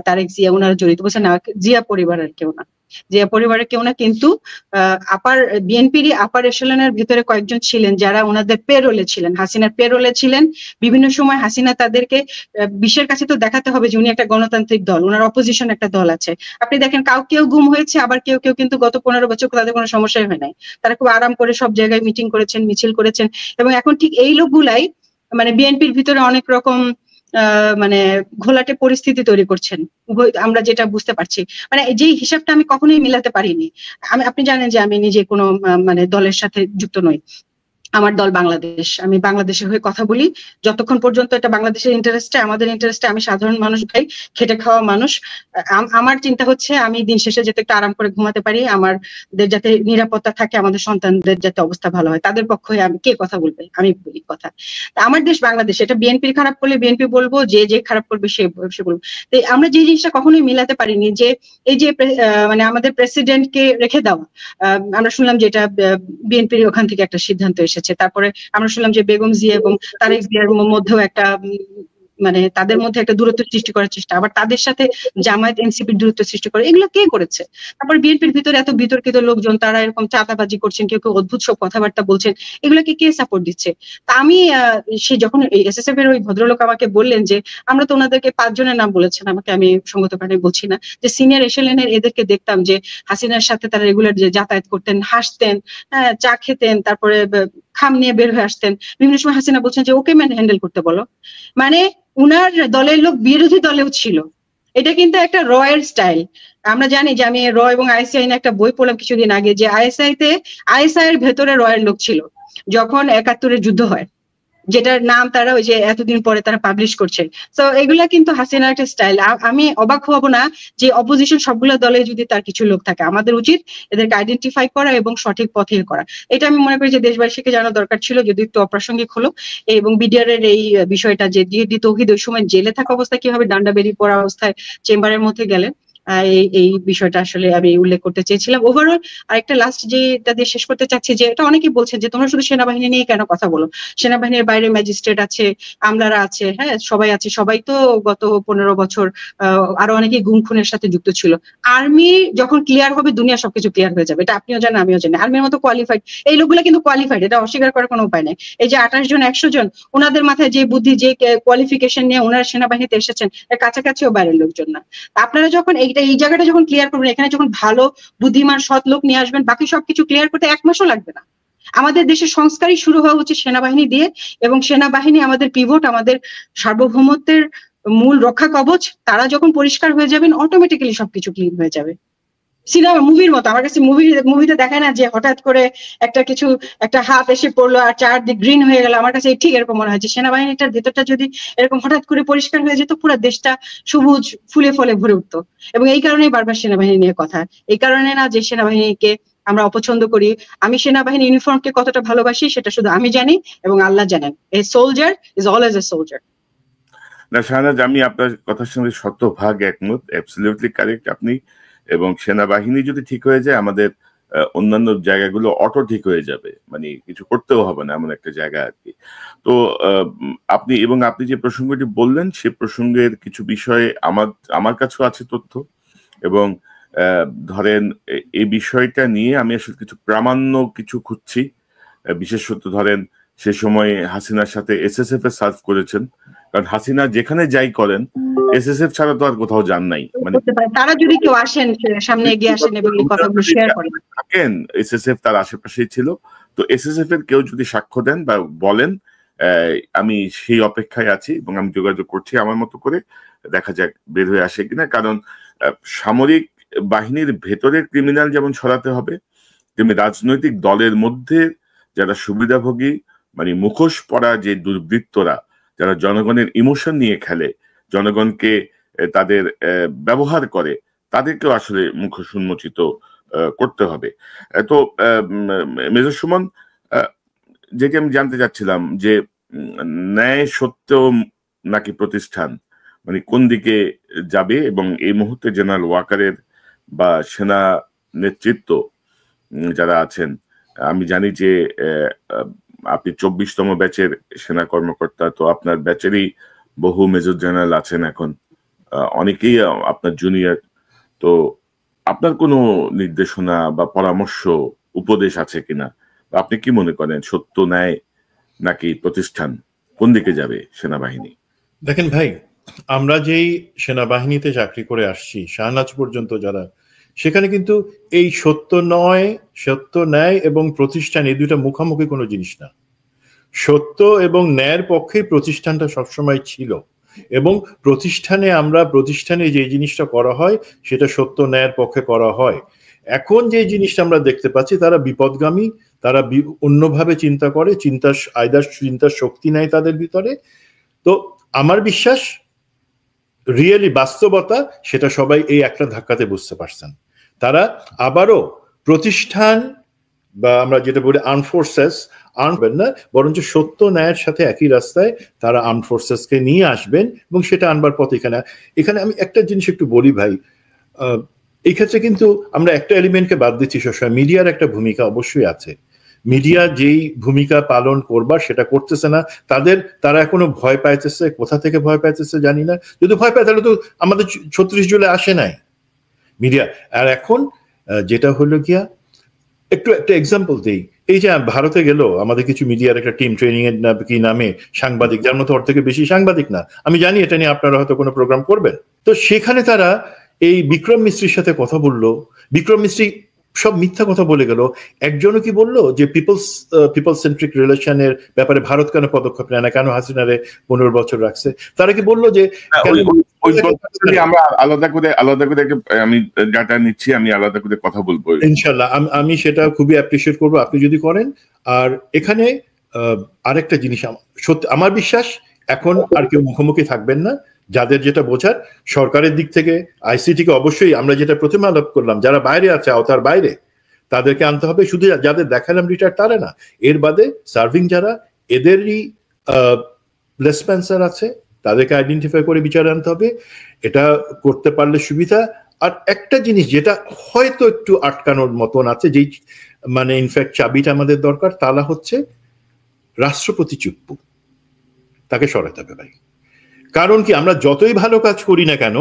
তারেক জিয়া ওনারা জড়িত? বলছে না, জিয়া পরিবারের কেউ না, জিয়া পরিবারের কেউ না, কিন্তু বিএনপিরই আপার এশেলনের ভিতরে কয়েকজন ছিলেন যারা ওনাদের পেরোলে ছিলেন, হাসিনার পেরোলে ছিলেন। বিভিন্ন সময় হাসিনা তাদেরকে বিশ্বের কাছে তো দেখাতে হবে যে উনি একটা গণতান্ত্রিক দল, ওনার অপোজিশন একটা দল আছে। আপনি দেখেন কেউ গুম হয়েছে, আবার কেউ কিন্তু গত 15 বছর তাদের কোনো সমস্যাই হয় নাই, তারা খুব আরাম করে সব জায়গায় মিটিং করেছেন, মিছিল করেছেন। এবং এখন ঠিক এই লোকগুলাই মানে বিএনপির ভিতরে অনেক রকম মানে ঘোলাটে পরিস্থিতি তৈরি করছেন, আমরা যেটা বুঝতে পারছি। মানে যে হিসাবটা আমি কখনোই মিলাতে পারিনি। আপনি জানেন যে আমি নিজে কোনো মানে দলের সাথে যুক্ত নই, আমার দল বাংলাদেশ, আমি বাংলাদেশের হয়ে কথা বলি। যতক্ষণ পর্যন্ত এটা বাংলাদেশের ইন্টারেস্টে, আমাদের ইন্টারেস্টে, আমি সাধারণ মানুষ ভাই, খেটে খাওয়া মানুষ, আমার চিন্তা হচ্ছে আমি দিন শেষে যাতে একটু আরাম করে ঘুমাতে পারি, আমাদের যাতে নিরাপত্তা থাকে, আমাদের সন্তানদের যাতে অবস্থা ভালো হয়, তাদের পক্ষে আমি কে কথা বলবে, আমি বলি কথা। আমার দেশ বাংলাদেশ, এটা বিএনপি খারাপ করলে বিএনপি বলবো, যে খারাপ করবে সে বলবো। তো আমরা যে জিনিসটা কখনোই মিলাতে পারিনি যে এই যে মানে আমাদের প্রেসিডেন্টকে রেখে দেওয়া, আমরা শুনলাম যে এটা বিএনপির ওখান থেকে একটা সিদ্ধান্ত এসেছে। তারপরে আমরা শুনলাম যে বেগম জিয়া এবং তারেক জিয়ার মধ্যেও একটা মানে তাদের মধ্যে একটা দূরত্ব সৃষ্টি করার চেষ্টা, আবার তাদের সাথে জামায়াত এনসিপির দূরত্ব সৃষ্টি করে, এগুলো কে করেছে? তারপর বিএনপির ভিতরে এত বিতর্কিত লোকজন, তারা এরকম চাঁদাবাজি করছেন, কেউ কেউ অদ্ভুত সব কথাবার্তা বলছেন, এগুলোকে কে সাপোর্ট দিচ্ছে? তা আমি সে যখন এসএসএফ এর ওই ভদ্রলোক আমাকে বললেন যে আমরা তো ওনাদেরকে 5 জনের নাম বলেছেন, আমাকে, আমি সঙ্গত কারণে বলছি না, যে সিনিয়র এশিয়ানের এদেরকে দেখতাম যে হাসিনার সাথে তারা রেগুলার যে যাতায়াত করতেন, হাসতেন, চা খেতেন, তারপরে খাম নিয়ে বের হয়ে আসতেন। বিভিন্ন সময় হাসিনা বলছেন যে ওকে হ্যান্ডেল করতে বলো। মানে উনার দলের লোক বিরোধী দলেও ছিল। এটা কিন্তু একটা রয়ের স্টাইল। আমরা জানি যে আমি র এবং আইএসআই নিয়ে একটা বই পড়লাম কিছুদিন আগে, যে আইএসআই এর ভেতরে রয়ের লোক ছিল যখন 71-এর যুদ্ধ হয়, যেটার নাম তারা ওই যে এতদিন পরে তারা পাবলিশ করছে। তো এগুলা কিন্তু হাসিনার একটা স্টাইল। আমি অবাক হব না যে অপোজিশন সবগুলো দলে যদি তার কিছু লোক থাকে, আমাদের উচিত এদেরকে আইডেন্টিফাই করা এবং সঠিক পথে করা। এটা আমি মনে করি যে দেশবাসীকে জানা দরকার ছিল, যদি একটু অপ্রাসঙ্গিক হলো। এবং বিডিআর এর এই বিষয়টা যে জিএডি তৌহিদ ওই সময় জেলে থাকা অবস্থায় কিভাবে ডান্ডা বেরিয়ে পড়া অবস্থায় চেম্বারের মধ্যে গেলেন, এই বিষয়টা আসলে আমি উল্লেখ করতে চেয়েছিলাম। ওভারঅল আরেকটা লাস্ট যেটা দিয়ে শেষ করতে চাচ্ছি, যে এটা অনেকেই বলছেন যে তোমরা শুধু সেনাবাহিনী নিয়ে কেন কথা বলো, সেনাবাহিনীর বাইরে ম্যাজিস্ট্রেট আছে, আমলারা আছে, হ্যাঁ সবাই আছে, সবাই তো গত 15 বছর আরো অনেকেই গুম খুনের সাথে যুক্ত ছিল। আর্মি যখন ক্লিয়ার হবে দুনিয়া সবকিছু ক্লিয়ার হয়ে যাবে, এটা আপনিও জানেন আমিও জানি। আর্মির মতো কোয়ালিফাইড এই লোকগুলো কিন্তু কোয়ালিফাইড, এটা অস্বীকার করার কোনো উপায় নেই। এই যে 28 জন 100 জন, ওনাদের মাথায় যে বুদ্ধি, যে কোয়ালিফিকেশন নিয়ে ওনারা সেনাবাহিনীতে এসেছেন, এর কাছাকাছিও বাইরের লোকজন না। আপনারা যখন এই জায়গাটা যখন ক্লিয়ার করবেন, এখানে যখন ভালো বুদ্ধিমান সৎ লোক নিয়ে আসবেন, বাকি সবকিছু ক্লিয়ার করতে 1 মাসও লাগবে না। আমাদের দেশের সংস্কারই শুরু হওয়া উচিত সেনাবাহিনী দিয়ে, এবং সেনাবাহিনী আমাদের পিভট, আমাদের সার্বভৌমত্বের মূল রক্ষা কবচ। তারা যখন পরিষ্কার হয়ে যাবেন, অটোমেটিক্যালি সবকিছু ক্লিন হয়ে যাবে। সিনেমা মুভির মতো আমার কাছে মুভিতে দেখায় না যে হঠাৎ করে একটা হাত এসে পড়লো আর চারদিক গ্রিন হয়ে গেল। আমার কাছে ঠিক এরকম মনে হয় যে সেনাবাহিনীটার ভেতরটা যদি এরকম হঠাৎ করে পরিষ্কার হয়ে যেত, পুরো দেশটা সবুজ ফুলে ফলে ভরে উঠতো। এবং এই কারণেই বারবার সেনাবাহিনী নিয়ে কথা, এই কারণে না যে সেনাবাহিনীকে আমরা অপছন্দ করি। আমি সেনাবাহিনী ইউনিফর্মকে কতটা ভালোবাসি সেটা শুধু আমি জানি এবং আল্লাহ জানেন। A soldier is always a soldier. না শাহনাজ, আমি আপনার কথার সঙ্গে শতভাগ একমত, অ্যাবসলিউটলি কারেক্ট আপনি। এবং সেনাবাহিনী যদি ঠিক হয়ে যায়, আমাদের অন্যান্য জায়গাগুলো অটো ঠিক হয়ে যাবে, মানে কিছু করতেও হবে না, এমন একটা জায়গা আর কি। তো আপনি যে প্রসঙ্গটি বললেন, সে প্রসঙ্গের কিছু বিষয়ে আমার কাছেও আছে তথ্য, এবং ধরেন এই বিষয়টা নিয়ে আমি আসলে কিছু প্রামাণ্য কিছু খুঁজছি। বিশেষত ধরেন সে সময় হাসিনার সাথে এসএসএফ এ সার্ভ করেছেন, কারণ হাসিনা যেখানে যাই করেন এসএসএফ ছাড়া তো আর কোথাও যান নাই। মানে তারা যদি কেউ আসেন সামনে এগিয়ে আসেন এবং এই কথাগুলো শেয়ার করেন, থাকেন, এসএসএফ তার আশেপাশেই ছিল। তো এসএসএফ এর কেউ যদি সাক্ষ্য দেন বা বলেন, আমি সেই অপেক্ষায় আছি এবং আমি যোগাযোগ করছি আমার মতো করে, দেখা যাক বের হয়ে আসে কিনা। কারণ সামরিক বাহিনীর ভেতরের ক্রিমিনাল যেমন সরাতে হবে, তেমনি রাজনৈতিক দলের মধ্যে যারা সুবিধাভোগী, মানে মুখোশ পরা যে দুর্বৃত্তরা, যারা জনগণের ইমোশন নিয়ে খেলে, জনগণকে তাদের ব্যবহার করে, তাদেরকেও আসলে মুখোশ উন্মোচিত করতে হবে। তো মেজর সুমন, যেটি আমি জানতে চাচ্ছিলাম যে ন্যায় সত্য নাকি প্রতিষ্ঠান, মানে কোন দিকে যাবে, এবং এই মুহূর্তে জেনারেল ওয়াকারের বা সেনা নেতৃত্ব যারা আছেন, আমি জানি যে আপনি 24তম ব্যাচের সেনা কর্মকর্তা, তো আপনার ব্যাচেরই বহু মেজর জেনারেল আছেন এখন, অনেকেই আপনার জুনিয়র। তো আপনার কোনো নির্দেশনা বা পরামর্শ, উপদেশ আছে কিনা? আপনি কি মনে করেন, সত্য ন্যায় নাকি প্রতিষ্ঠান, কোন দিকে যাবে সেনাবাহিনী? দেখেন ভাই, আমরা যেই সেনাবাহিনীতে চাকরি করে আসছি, শাহনাজ পর্যন্ত যারা, সেখানে কিন্তু এই সত্য ন্যায় এবং প্রতিষ্ঠান, এই দুইটা মুখামুখি কোনো জিনিস না। সত্য এবং ন্যায়ের পক্ষে প্রতিষ্ঠানটা সবসময় ছিল, এবং প্রতিষ্ঠানে যে জিনিসটা করা হয় সেটা সত্য ন্যায়ের পক্ষে করা হয়। এখন যে জিনিসটা আমরা দেখতে পাচ্ছি, তারা বিপদগামী, তারা অন্যভাবে চিন্তা করে, চিন্তার শক্তি নাই তাদের ভিতরে। তো আমার বিশ্বাস, রিয়েলি বাস্তবতা, সেটা সবাই এই একটা ধাক্কাতে বুঝতে পারছেন। তারা আবারও প্রতিষ্ঠান বা আমরা যেটা বলি আর্ম ফোর্সেস আনবেন না, বরঞ্চ সত্য ন্যায়ের সাথে একই রাস্তায় তারা আর্ম ফোর্সেসকে নিয়ে আসবেন, এবং সেটা আনবার পথে এখানে আমি একটা জিনিস একটু বলি ভাই, এই ক্ষেত্রে কিন্তু আমরা একটা এলিমেন্টকে বাদ দিচ্ছি সবসময়, মিডিয়ার একটা ভূমিকা অবশ্যই আছে। মিডিয়া যেই ভূমিকা পালন করবার সেটা করতেছে না। তারা এখনো ভয় পাইতেছে, কোথা থেকে ভয় পাইতেছে জানি না। যদি ভয় পায় তাহলে তো আমাদের 36 জুলাই আসে নাই মিডিয়া। আর এখন যেটা হলো গিয়া, একটা এক্সাম্পল দেই, এই যে ভারতে গেল আমাদের কিছু মিডিয়ার একটা টিম ট্রেনিং এর কি নামে, সাংবাদিক, যার মতো ওর থেকে বেশি সাংবাদিক না, আমি জানি এটা নিয়ে আপনারা হয়তো কোনো প্রোগ্রাম করবেন। তো সেখানে তারা এই বিক্রম মিস্ত্রির সাথে কথা বললো। বিক্রম মিস্ত্রি সব মিথ্যা কথা বলে গেল। একজনও কি বললো যে পিপল সেন্ট্রিক রিলেশনের ব্যাপারে ভারত কেন পদক্ষেপ নেয় না, কেন হাসিনারে 15 বছর রাখছে? তারা কি বললো যে আমরা আলাদা করে আমি ডাটা নিচ্ছি, আমি আলাদা করে কথা বলবো ইনশাল্লাহ। আমি সেটা খুবই অ্যাপ্রিসিয়েট করবো আপনি যদি করেন। আর এখানে আরেকটা জিনিস, সত্যি আমার বিশ্বাস এখন আর কেউ মুখোমুখি থাকবেন না। যাদের যেটা বোঝার সরকারের দিক থেকে, আইসিটি কে অবশ্যই আমরা যেটা প্রথমে আলাপ করলাম, যারা বাইরে আছে, আওতার বাইরে, তাদেরকে আনতে হবে। শুধু যাদের দেখালাম রিটায়ার তারা না, এর বাদে সার্ভিং যারা, এদেরই লেসপেন্সার আছে, তাদেরকে আইডেন্টিফাই করে বিচারে আনতে হবে। এটা করতে পারলে সুবিধা। আর একটা জিনিস যেটা হয়তো একটু আটকানোর মতন আছে, যেই মানে ইনফ্যাক্ট চাবিটা আমাদের দরকার, তালা হচ্ছে রাষ্ট্রপতি চুপ্পু, তাকে সরাতে হবে ভাই। কারণ কি, আমরা যতই ভালো কাজ করি না কেন,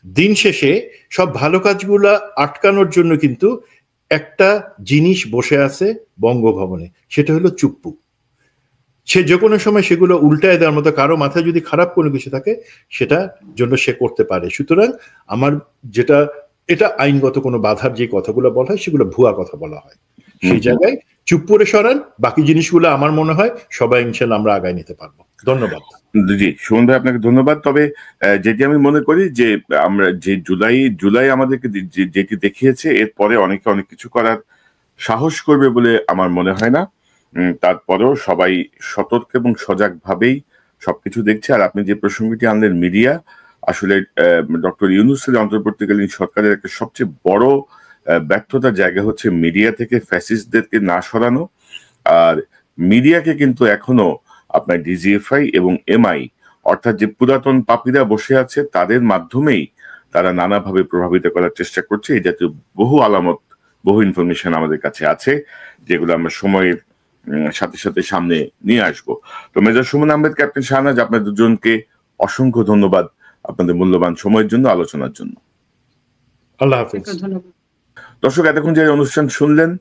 দিন শেষে সব ভালো কাজগুলা আটকানোর জন্য কিন্তু একটা জিনিস বসে আছে বঙ্গভবনে, সেটা হলো চুপ্পু। সে যে কোনো সময় সেগুলো উল্টায় দেওয়ার মতো, কারো মাথায় যদি খারাপ কোনো কিছু থাকে সেটা জন্য সে করতে পারে। সুতরাং আমার যেটা, এটা আইনগত কোনো বাধার যে কথাগুলো বলা হয় সেগুলো ভুয়া কথা বলা হয়। সেই জায়গায় চুপ করে সরান, বাকি জিনিসগুলো আমার মনে হয় সবাই ইনশাল্লাহ আমরা আগায় নিতে পারবো। ধন্যবাদ। জি সুমন ভাই, আপনাকে ধন্যবাদ। তবে যেটি আমি মনে করি যে আমরা যে জুলাই আমাদেরকে যেটি দেখিয়েছে, এরপরে অনেকে অনেক কিছু করার সাহস করবে বলে আমার মনে হয় না। তারপরেও সবাই সতর্ক এবং সজাগ ভাবেই সবকিছু দেখছে। আর আপনি যে প্রসঙ্গটি আনলেন মিডিয়া, আসলে ডক্টর ইউনূসের অন্তর্বর্তীকালীন সরকারের একটা সবচেয়ে বড় ব্যর্থতার জায়গা হচ্ছে মিডিয়া থেকে ফ্যাসিস্টদেরকে না সরানো। আর মিডিয়াকে কিন্তু এখনো আপনার ডিজিএফআই এবং এমআই, অর্থাৎ যে পুরাতন পাপীরা বসে আছে, তাদের মাধ্যমেই তারা নানাভাবে প্রভাবিত করার চেষ্টা করছে। এই জাতীয় বহু আলামত, বহু ইনফরমেশন আমাদের কাছে আছে, যেগুলো আমরা সময়ের সাথে সাথে সামনে নিয়ে আসবো। তো মেজর সুমন আহমেদ, ক্যাপ্টেন শাহনাজ, আপনাদের দুজনকে অসংখ্য ধন্যবাদ আপনাদের মূল্যবান সময়ের জন্য, আলোচনার জন্য। আল্লাহ হাফেজ। দর্শক, এতক্ষণ যে অনুষ্ঠান শুনলেন,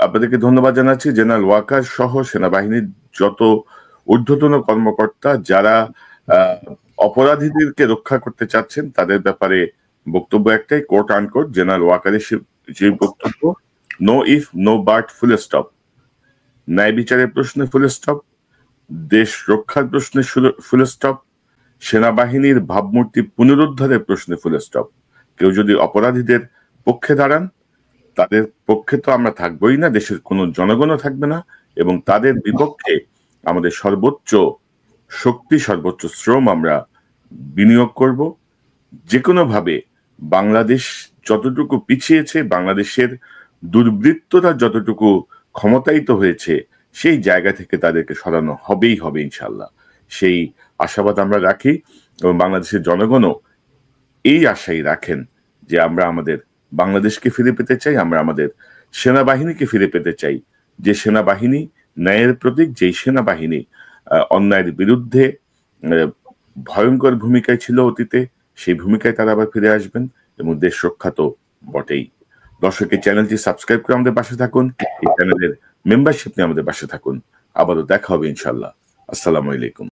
আপনাদেরকে ধন্যবাদ জানাচ্ছি। জেনারেল ওয়াকার সহ সেনাবাহিনীর যত ঊর্ধ্বতন কর্মকর্তা যারা অপরাধীদেরকে রক্ষা করতে চাচ্ছেন, তাদের ব্যাপারে বক্তব্য একটাই, কোট আনকোট জেনারেল ওয়াকারের যে বক্তব্য, no if no but, full stop. ন্যায় বিচারের প্রশ্নে ফুল স্টপ, দেশ রক্ষার প্রশ্নে ফুল স্টপ, সেনাবাহিনীর ভাবমূর্তি পুনরুদ্ধারের প্রশ্নে ফুল স্টপ। কেউ যদি অপরাধীদের পক্ষে দাঁড়ান, তাদের পক্ষে তো আমরা থাকবোই না, দেশের কোনো জনগণও থাকবে না, এবং তাদের বিপক্ষে আমাদের সর্বোচ্চ শক্তি, সর্বোচ্চ শ্রম আমরা বিনিয়োগ করব। যে কোনোভাবে বাংলাদেশ যতটুকু পিছিয়েছে, বাংলাদেশের দুর্বৃত্তরা যতটুকু ক্ষমতায়িত হয়েছে, সেই জায়গা থেকে তাদেরকে সরানো হবেই হবে ইনশাল্লাহ। সেই আশাবাদ আমরা রাখি, এবং বাংলাদেশের জনগণও এই আশাই রাখেন যে আমরা আমাদের বাংলাদেশকে ফিরে পেতে চাই, আমরা আমাদের সেনাবাহিনীকে ফিরে পেতে চাই, যে সেনাবাহিনী ন্যায়ের প্রতীক, যেই সেনাবাহিনী অন্যায়ের বিরুদ্ধে ভয়ঙ্কর ভূমিকায় ছিল অতীতে, সেই ভূমিকায় তারা আবার ফিরে আসবেন, এবং দেশ রক্ষা তো বটেই। দর্শকের চ্যানেলটি সাবস্ক্রাইব করে আমাদের পাশে থাকুন, এই চ্যানেলের মেম্বারশিপ নিয়ে আমাদের পাশে থাকুন। আবারও দেখা হবে ইনশাল্লাহ। আসসালামু আলাইকুম।